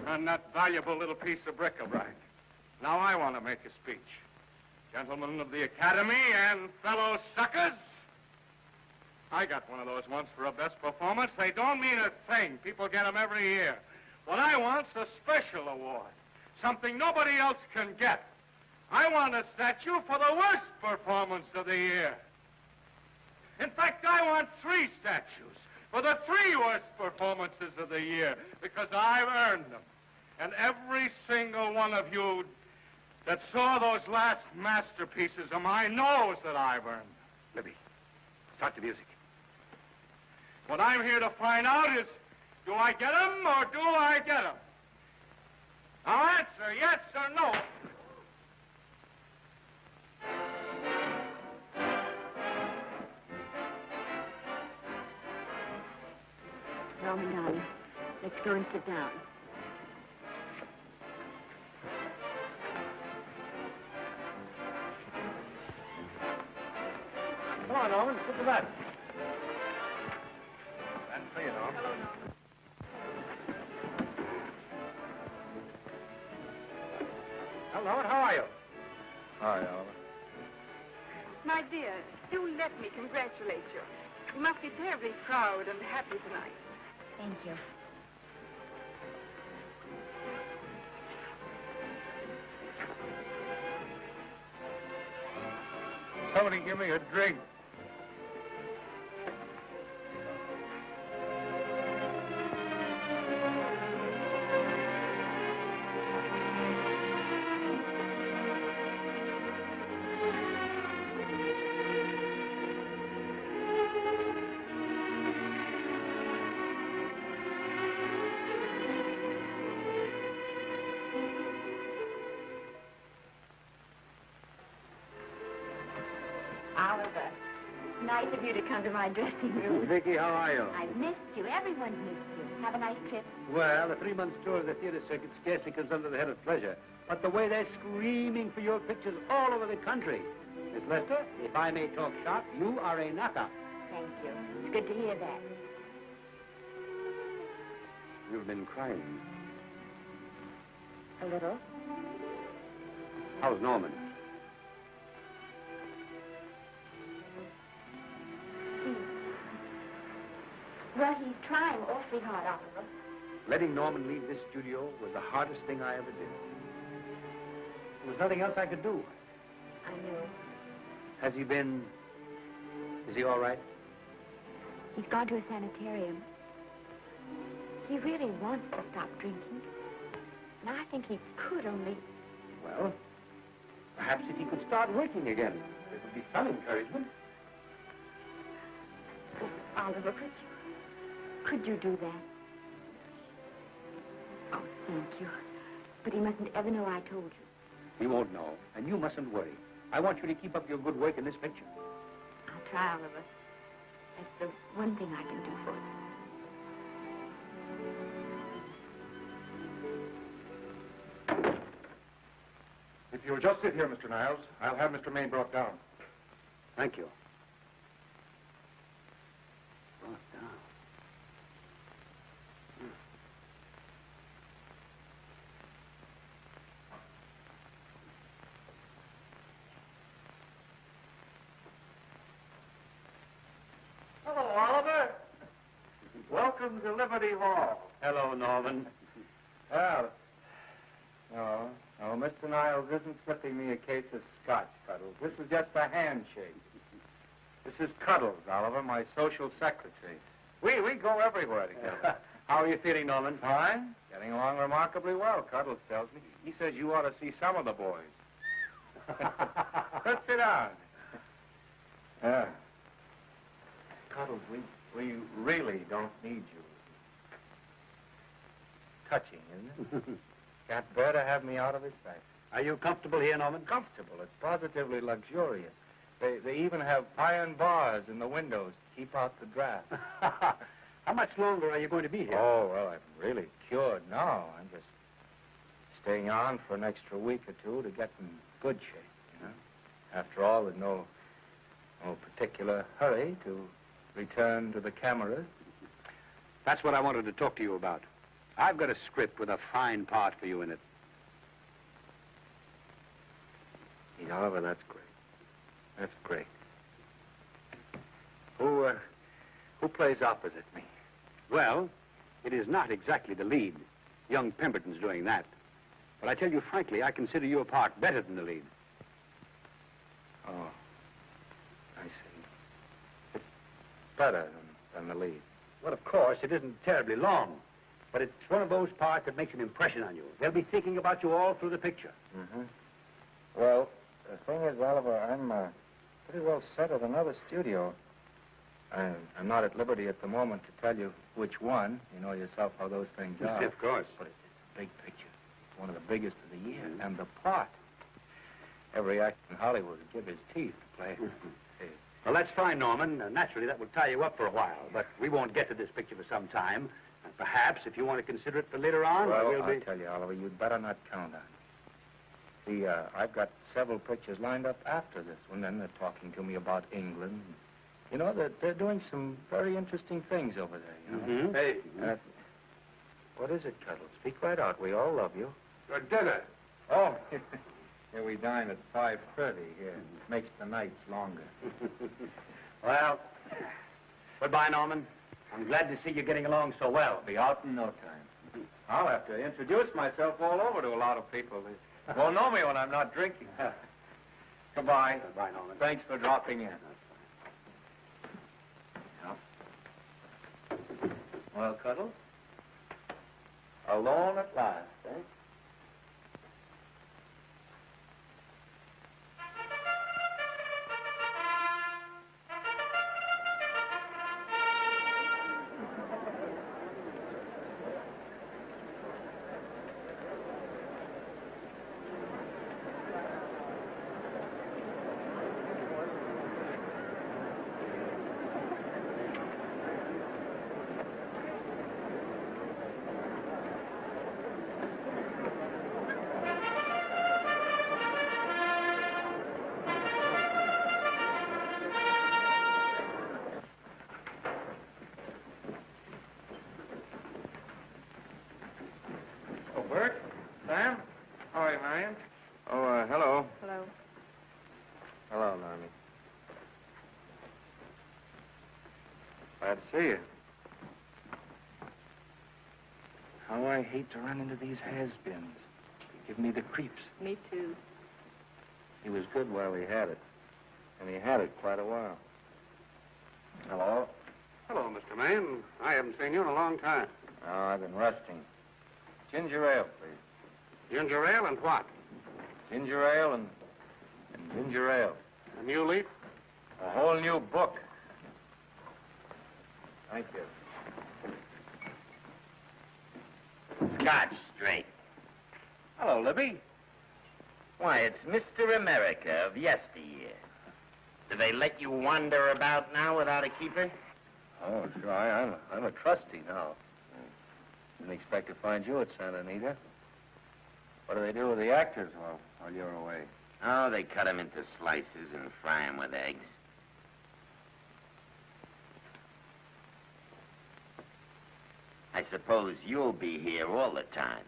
on that valuable little piece of bric-a-brac. Now I want to make a speech. Gentlemen of the Academy and fellow suckers, I got one of those once for a best performance. They don't mean a thing. People get them every year. What I want's a special award, something nobody else can get. I want a statue for the worst performance of the year. In fact, I want 3 statues for the 3 worst performances of the year, because I've earned them. And every single one of you that saw those last masterpieces of mine knows that I've earned them. Libby, start the music. What I'm here to find out is, do I get them or do I get them? Now answer yes or no. Norman, darling, let's go and sit down. Come on, Owen, sit to that. That's for you, Norman. Hello, how are you? Hi, Oliver. My dear, do let me congratulate you. You must be terribly proud and happy tonight. Thank you. money. Give me a drink. Oliver, nice of you to come to my dressing room. Vicky, how are you? I've missed you. Everyone's missed you. Have a nice trip. Well, the 3 months tour of the theater circuit scarcely comes under the head of pleasure. But the way they're screaming for your pictures all over the country. Miss Lester, if I may talk shop, you are a knockout. Thank you. It's good to hear that. You've been crying. A little. How's Norman? Well, he's trying awfully hard, Oliver. Letting Norman leave this studio was the hardest thing I ever did. There was nothing else I could do. I know. Has he been... Is he all right? He's gone to a sanitarium. He really wants to stop drinking. And I think he could only... Well, perhaps if he could start working again, there would be some encouragement. Oh, Oliver, could you do that? Oh, thank you. But he mustn't ever know I told you. He won't know, and you mustn't worry. I want you to keep up your good work in this picture. I'll try, Oliver. That's the one thing I can do for you. If you'll just sit here, Mr. Niles, I'll have Mr. Maine brought down. Thank you. Hello, Oliver. Welcome to Liberty Hall. Hello, Norman. Well, no, Mr. Niles isn't slipping me a case of scotch, Cuddles. This is just a handshake. This is Cuddles, Oliver, my social secretary. We go everywhere together. How are you feeling, Norman? Fine. Getting along remarkably well, Cuddles tells me. He says you ought to see some of the boys. Let's sit down. Yeah. Cuddles, we really don't need you. Touching, isn't it? Can't bear to have me out of his sight. Are you comfortable here, Norman? Comfortable. It's positively luxurious. They even have iron bars in the windows to keep out the draft. How much longer are you going to be here? Oh, well, I'm really cured now. I'm just staying on for an extra week or two to get in good shape, you know. After all, there's no particular hurry to return to the cameras. That's what I wanted to talk to you about. I've got a script with a fine part for you in it. Yeah, Oliver, that's great. That's great. Who plays opposite me? Well, it is not exactly the lead. Young Pemberton's doing that. But I tell you frankly, I consider your part better than the lead. Oh, I see. It's better than the lead. Well, of course, it isn't terribly long. But it's one of those parts that makes an impression on you. They'll be thinking about you all through the picture. Mm-hmm. Well, the thing is, Oliver, I'm pretty well set at another studio. I'm not at liberty at the moment to tell you which one. You know yourself how those things are. Of course. But it's a big picture. It's one of the biggest of the year. And the part. Every actor in Hollywood would give his teeth to play. Well, that's fine, Norman. Naturally, that will tie you up for a while. But we won't get to this picture for some time. And perhaps, if you want to consider it for later on, well, I'll tell you, Oliver, you'd better not count on it. See, I've got several pictures lined up after this one, and they're talking to me about England. You know, they're doing some very interesting things over there, you know? Mm-hmm. Hey. What is it, Cuddles? Speak right out. We all love you. Your dinner. Oh, here we dine at 5:30 here. Makes the nights longer. Well, goodbye, Norman. I'm glad to see you getting along so well. Be out in no time. I'll have to introduce myself all over to a lot of people. They won't know me when I'm not drinking. Goodbye. Goodbye, Norman. Thanks for dropping in. Well, Cuddles? Alone at last, eh? Bert? Sam? How are you, Marion? Oh, hello. Hello. Hello, Normie. Glad to see you. How I hate to run into these has-beens. They give me the creeps. Me too. He was good while he had it. And he had it quite a while. Hello? Hello, Mr. Maine. I haven't seen you in a long time. Oh, I've been resting. Ginger ale, please. Ginger ale and what? Ginger ale and ginger ale. A new leaf? A whole new book. Thank you. Scotch straight. Hello, Libby. Why, it's Mr. America of yesteryear. Do they let you wander about now without a keeper? Oh, sure. I'm a trustee now. Didn't expect to find you at Santa Anita. What do they do with the actors while you're away? Oh, they cut them into slices and fry them with eggs. I suppose you'll be here all the time,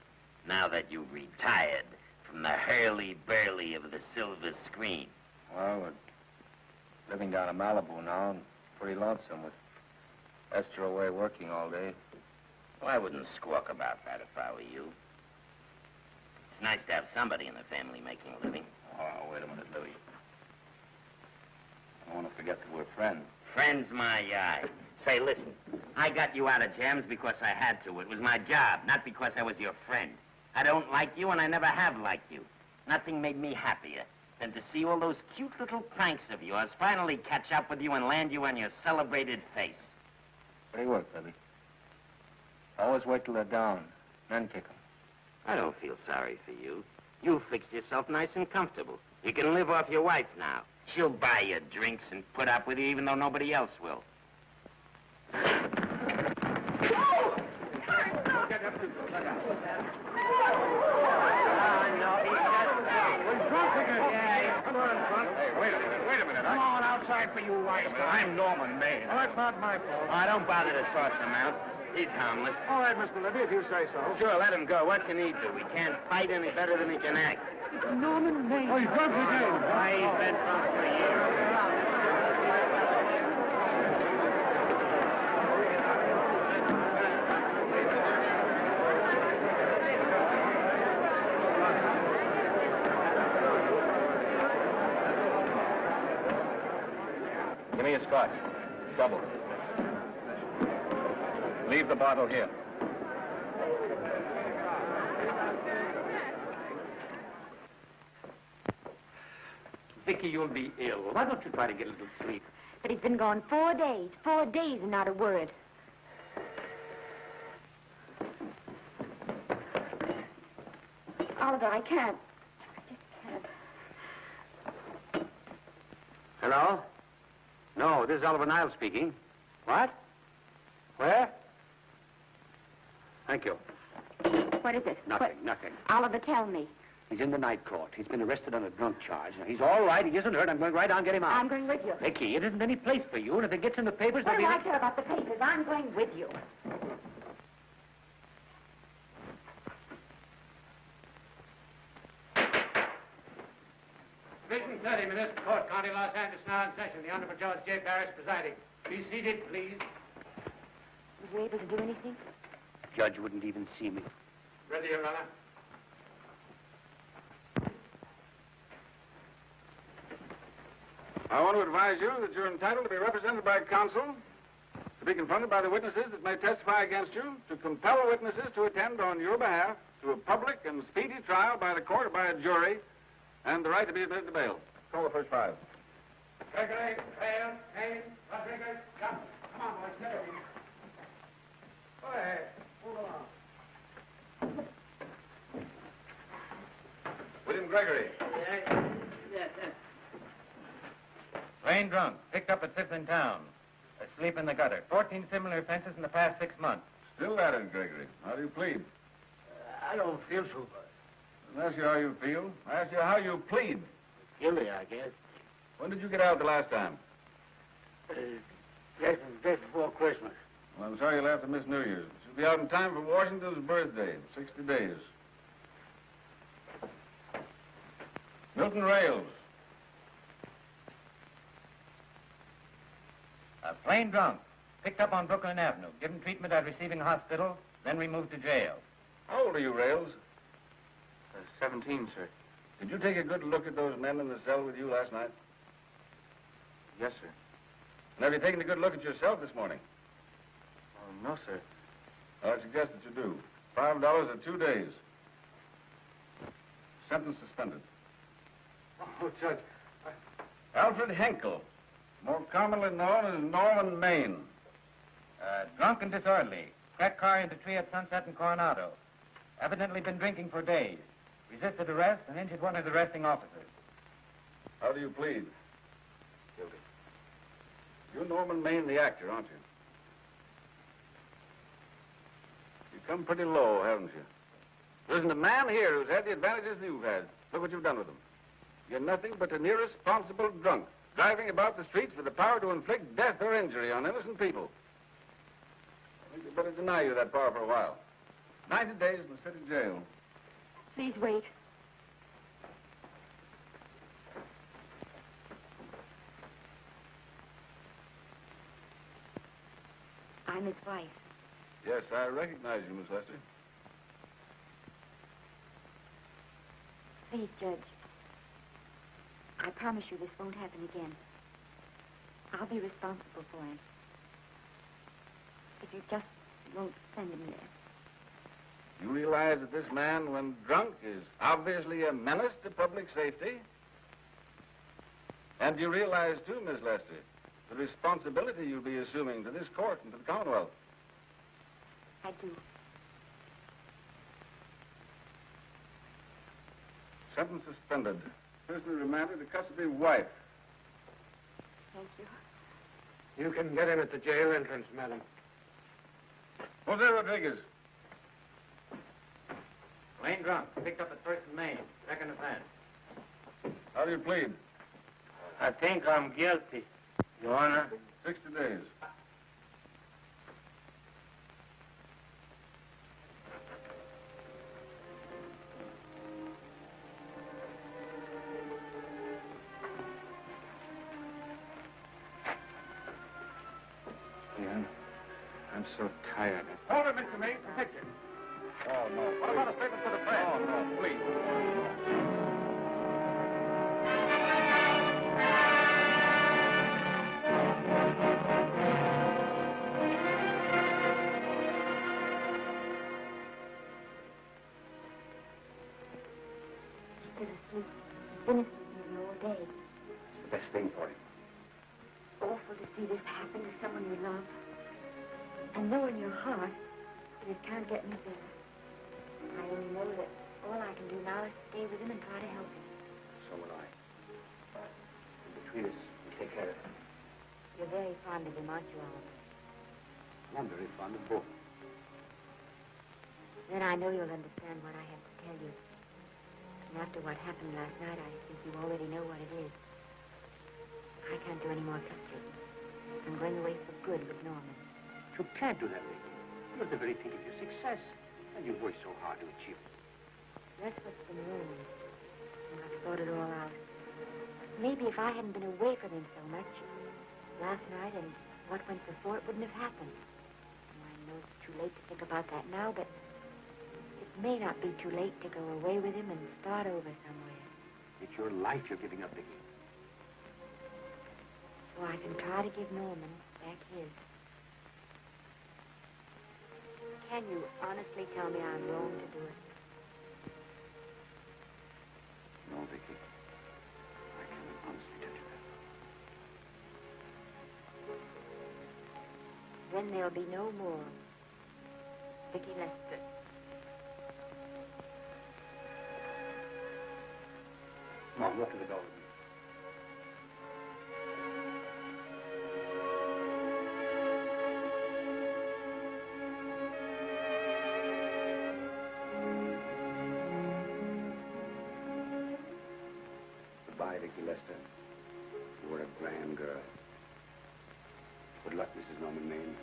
now that you've retired from the hurly-burly of the silver screen. Well, we're living down in Malibu now and pretty lonesome with Esther away working all day. Well, I wouldn't squawk about that if I were you. It's nice to have somebody in the family making a living. Oh, wait a minute, Louie. I don't want to forget that we're friends. Friends, my eye. Say, listen, I got you out of jams because I had to. It was my job, not because I was your friend. I don't like you, and I never have liked you. Nothing made me happier than to see all those cute little pranks of yours finally catch up with you and land you on your celebrated face. Pretty work, Libby. Always wait till they're down, then kick 'em. I don't feel sorry for you. You fixed yourself nice and comfortable. You can live off your wife now. She'll buy you drinks and put up with you even though nobody else will. Wait a minute. Come on outside for you, Washington. I'm Norman Maine. Oh, that's not my fault. Oh, don't bother to toss him out. He's harmless. All right, Mr. Libby, if you say so. Sure, let him go. What can he do? He can't fight any better than he can act. Norman Maine. Oh, he's drunk again. Why, he's been drunk for years. Give me a scotch. Double. Leave the bottle here. Vicky, you'll be ill. Why don't you try to get a little sleep? But he's been gone 4 days. 4 days and not a word. Oliver, I can't. I just can't. Hello? No, this is Oliver Niles speaking. What? Where? Thank you. What is it? Nothing. Oliver, tell me. He's in the night court. He's been arrested on a drunk charge. Now, he's all right. He isn't hurt. I'm going right on and get him out. I'm going with you. Vicky, it isn't any place for you, and if it gets in the papers, What there'll do be... I care about the papers? I'm going with you. Division 30, Municipal Court, County Los Angeles, now in session. The Honorable George J. Parrish presiding. Be seated, please. Was you able to do anything? Judge wouldn't even see me. Ready, Your Honor. I want to advise you that you're entitled to be represented by counsel, to be confronted by the witnesses that may testify against you, to compel witnesses to attend on your behalf to a public and speedy trial by the court or by a jury, and the right to be admitted to bail. Call the first five. Gregory, Hale, Haynes, Rodriguez, Johnson. Come on, boys, get over here. Go ahead. Move along. William Gregory. Yes. Plain drunk, picked up at 5th in town. Asleep in the gutter. 14 similar offenses in the past 6 months. Still at it, Gregory. How do you plead? I don't feel so good. I didn't ask you how you feel. I asked you how you plead. Guilty, I guess. When did you get out the last time? Just before Christmas. Well, I'm sorry you'll have to miss New Year's. You'll be out in time for Washington's birthday, 60 days. Milton Rails. Plain drunk, picked up on Brooklyn Avenue, given treatment at receiving hospital, then removed to jail. How old are you, Rails? 17, sir. Did you take a good look at those men in the cell with you last night? Yes, sir. And have you taken a good look at yourself this morning? No, sir. Well, I suggest that you do. $5 or 2 days. Sentence suspended. Oh, Judge. Alfred Henkel, more commonly known as Norman Maine. Drunk and disorderly. Cracked car into tree at Sunset and Coronado. Evidently been drinking for days. Resisted arrest and injured one of the arresting officers. How do you plead? Guilty. You're Norman Maine, the actor, aren't you? You've come pretty low, haven't you? There isn't a man here who's had the advantages you've had. Look what you've done with them. You're nothing but an irresponsible drunk, driving about the streets with the power to inflict death or injury on innocent people. I think we'd better deny you that power for a while. 90 days in the city jail. Please wait. I'm his wife. Yes, I recognize you, Miss Lester. Please, Judge. I promise you this won't happen again. I'll be responsible for him. If you just won't send him there. You realize that this man, when drunk, is obviously a menace to public safety? And you realize, too, Miss Lester, the responsibility you'll be assuming to this court and to the Commonwealth. I do. Sentence suspended. Prisoner remanded to custody of wife. Thank you. You can get in at the jail entrance, madam. Jose Rodriguez. Plain drunk, picked up at 1st and Main. Second offense. How do you plead? I think I'm guilty, Your Honor. 60 days. Yeah, I'm so tired. Hold it, Mr. Maine. Picture. Oh, no. What about a statement for the press? Oh, no, please. He's been asleep. Innocent all day. It's the best thing for him. Awful to see this happen to someone you love. And know in your heart that it can't get any better. I only know that all I can do now is stay with him and try to help him. So will I. And between us, we'll take care of him. You're very fond of him, aren't you, Alan? I'm very fond of both. Then I know you'll understand what I have to tell you. And after what happened last night, I think you already know what it is. I can't do any more pictures. I'm going away for good with Norman. You can't do that, Vicky. You're at the very peak of your success. And you've worked so hard to achieve it. That's what's been wrong. And I've thought it all out. Maybe if I hadn't been away from him so much, last night and what went before, it wouldn't have happened. And I know it's too late to think about that now, but it may not be too late to go away with him and start over somewhere. It's your life you're giving up, Vicky. Or I can try to give Norman back his. Can you honestly tell me I'm wrong to do it? No, Vicky. I can honestly tell you that. Then there'll be no more Vicky Lester. Come on, walk to the door with me. Goodbye, Vicky Lester. You were a grand girl. Good luck, Mrs. Norman Maine.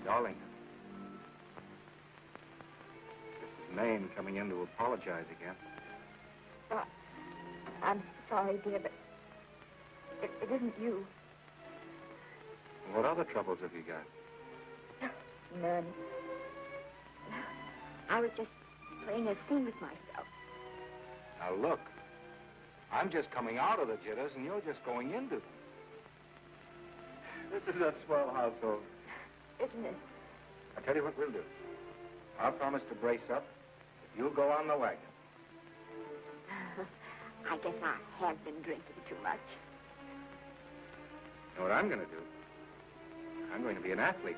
Darling, this is Maine coming in to apologize again. Oh, I'm sorry, dear, but it isn't you. What other troubles have you got? None. I was just playing a scene with myself. Now, look. I'm just coming out of the jitters, and you're just going into them. This is a swell household. Isn't it? I'll tell you what we'll do. I'll promise to brace up if you'll go on the wagon. I guess I have been drinking too much. You know what I'm going to do? I'm going to be an athlete.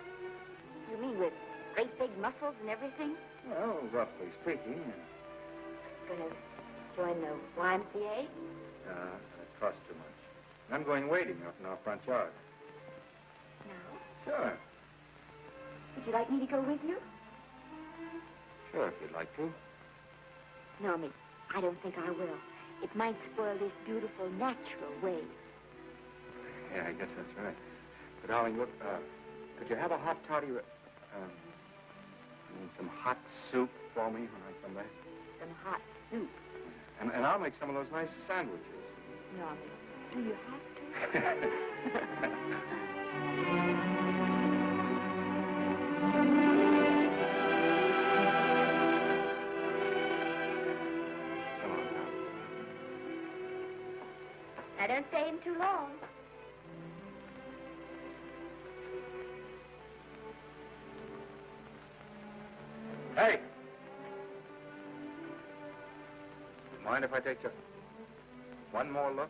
You mean with great big muscles and everything? Well, roughly speaking. Gonna join the YMCA? It costs too much. I'm going wading up in our front yard. No. Sure. Would you like me to go with you? Sure, if you'd like to. No, Miss, I don't think I will. It might spoil this beautiful, natural wave. Yeah, I guess that's right. But, darling, look, could you have a hot toddy, some hot soup for me when I come back? Some hot soup? And I'll make some of those nice sandwiches. No, Miss, do you have to? Now, don't stay in too long. Hey! Mind if I take just one more look?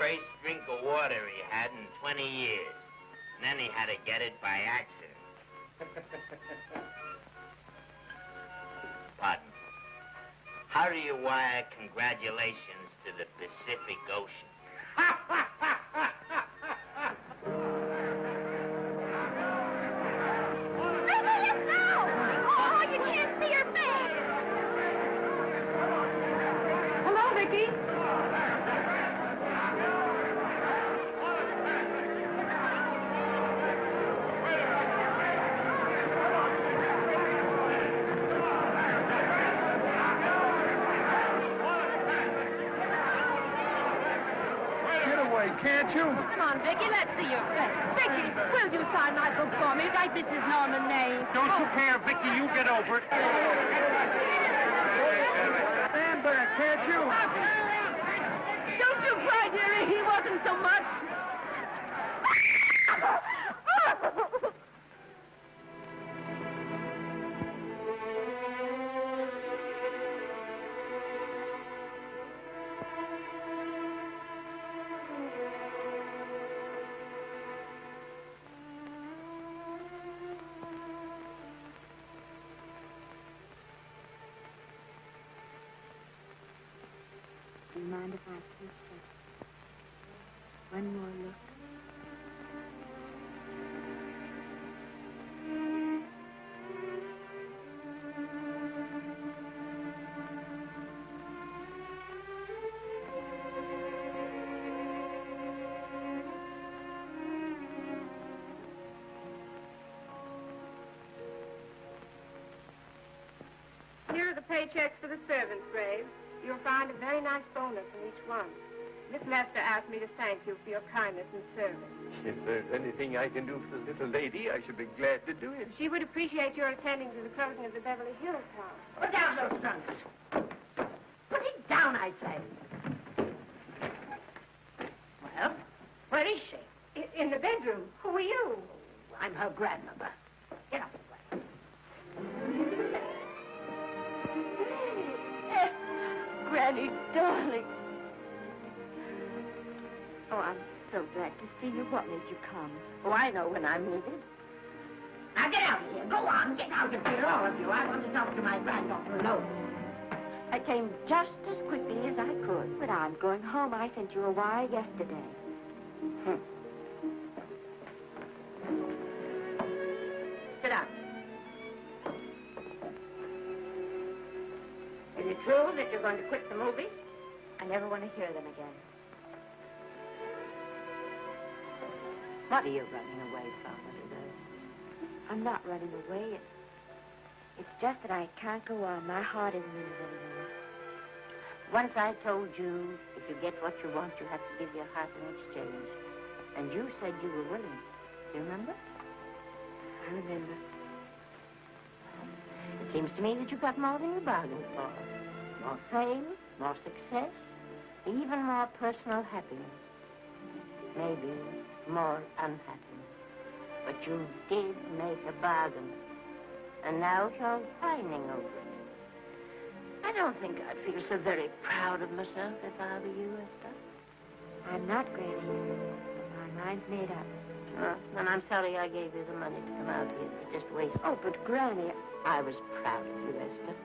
first drink of water he had in 20 years. And then he had to get it by accident. Pardon. How do you wire congratulations to the Pacific Ocean? Oh, you can't see her face. Hello, Vicky. Can't you? Come on, Vicky, let's see your face. Vicky, will you sign my book for me? Write Mrs. Norman May. Don't you care, Vicky? You get over it. Stand back, can't you? Don't you cry, dearie. He wasn't so much. Do you mind if I take just one more look? Here are the paychecks for the servants, Graves. You'll find a very nice bonus in each one. Miss Lester asked me to thank you for your kindness and service. If there's anything I can do for the little lady, I should be glad to do it. She would appreciate your attending to the closing of the Beverly Hills house. Put down those trunks. Put it down, I say. Well, where is she? In the bedroom. Who are you? I'm her grandmother. Get up. Granny, darling. Oh, I'm so glad to see you. What made you come? Oh, I know when I'm needed. Now get out of here. Go on, get out of here, all of you. I want to talk to my granddaughter alone. I came just as quickly as I could, but I'm going home. I sent you a wire yesterday. Sit down. Is it true that you're going to quit the movies? I never want to hear them again. What are you running away from, little girl? I'm not running away. It's just that I can't go on. My heart isn't in it anymore. Once I told you, if you get what you want, you have to give your heart in exchange. And you said you were willing. Do you remember? I remember. It seems to me that you got more than you bargained for. More fame, more success, even more personal happiness. Maybe more unhappiness. But you did make a bargain. And now you're whining over it. I don't think I'd feel so very proud of myself if I were you, Esther. I'm not, Granny. My mind's made up. And I'm sorry I gave you the money to come out here. It just wasted. Oh, but Granny, I was proud of you, Esther.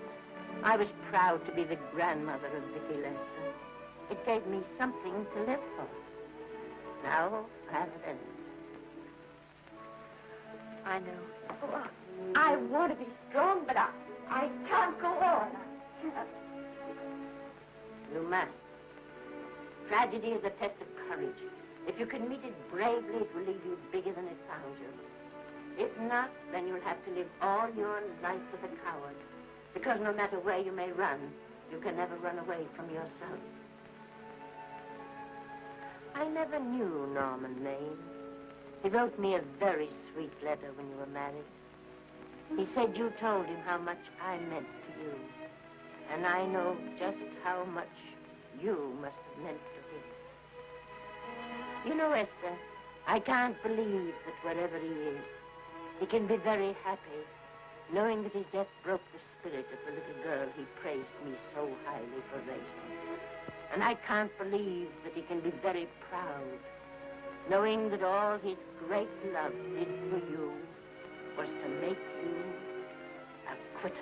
I was proud to be the grandmother of Vicky Lester. It gave me something to live for. Now, have it ended. I know. Oh, I want to be strong, but I can't go on. You must. Tragedy is a test of courage. If you can meet it bravely, it will leave you bigger than it found you. If not, then you'll have to live all your life as a coward. Because no matter where you may run, you can never run away from yourself. I never knew Norman Maine. He wrote me a very sweet letter when you were married. He said you told him how much I meant to you. And I know just how much you must have meant to him. You know, Esther, I can't believe that wherever he is, he can be very happy, knowing that his death broke the spirit of the little girl he praised me so highly for raising. And I can't believe that he can be very proud, knowing that all his great love did for you was to make you a quitter.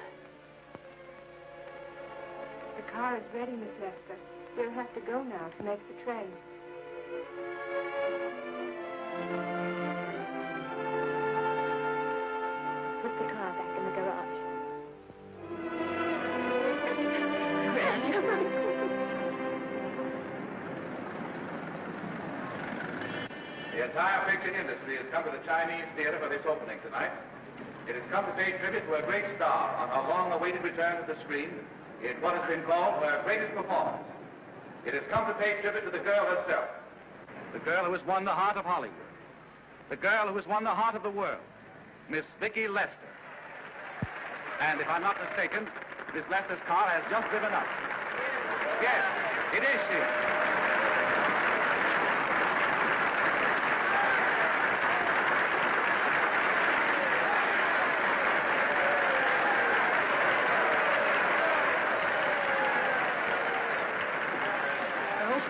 The car is ready, Miss Lester. We'll have to go now to make the train. Put the car back in the garage. The entire picture industry has come to the Chinese theater for this opening tonight. It has come to pay tribute to a great star on her long-awaited return to the screen in what has been called her greatest performance. It has come to pay tribute to the girl herself. The girl who has won the heart of Hollywood. The girl who has won the heart of the world. Miss Vicki Lester. And if I'm not mistaken, Miss Lester's car has just driven up. Yes, it is she.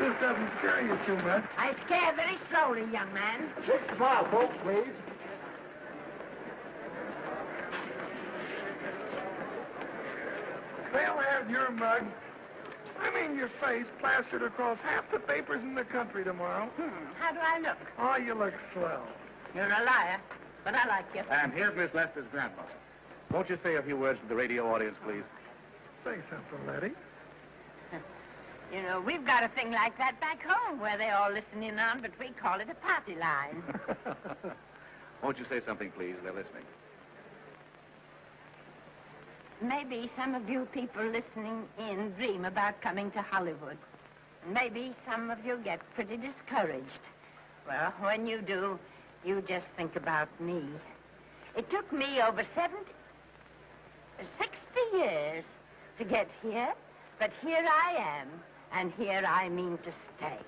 This doesn't scare you too much. I scare very slowly, young man. 6 mile, folks, please. They'll have your mug, I mean your face, plastered across half the papers in the country tomorrow. How do I look? Oh, you look swell. You're a liar, but I like you. And here's Miss Lester's grandmother. Won't you say a few words to the radio audience, please? Say something, Letty. You know, we've got a thing like that back home where they all listen in on, but we call it a party line. Won't you say something, please? They're listening. Maybe some of you people listening in dream about coming to Hollywood. Maybe some of you get pretty discouraged. Well, when you do, you just think about me. It took me over 60 years to get here, but here I am, and here I mean to stay.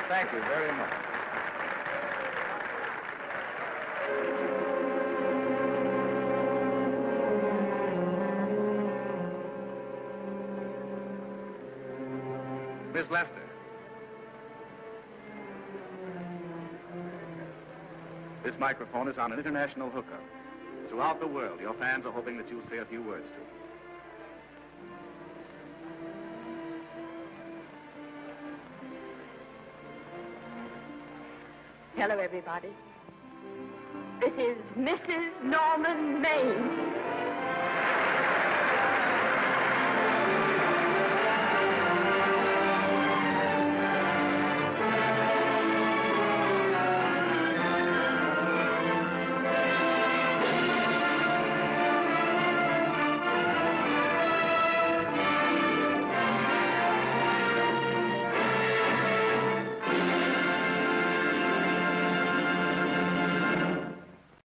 Thank you very much. Miss Lester. This microphone is on an international hookup. Throughout the world, your fans are hoping that you'll say a few words to them. Hello, everybody. This is Mrs. Norman Maine.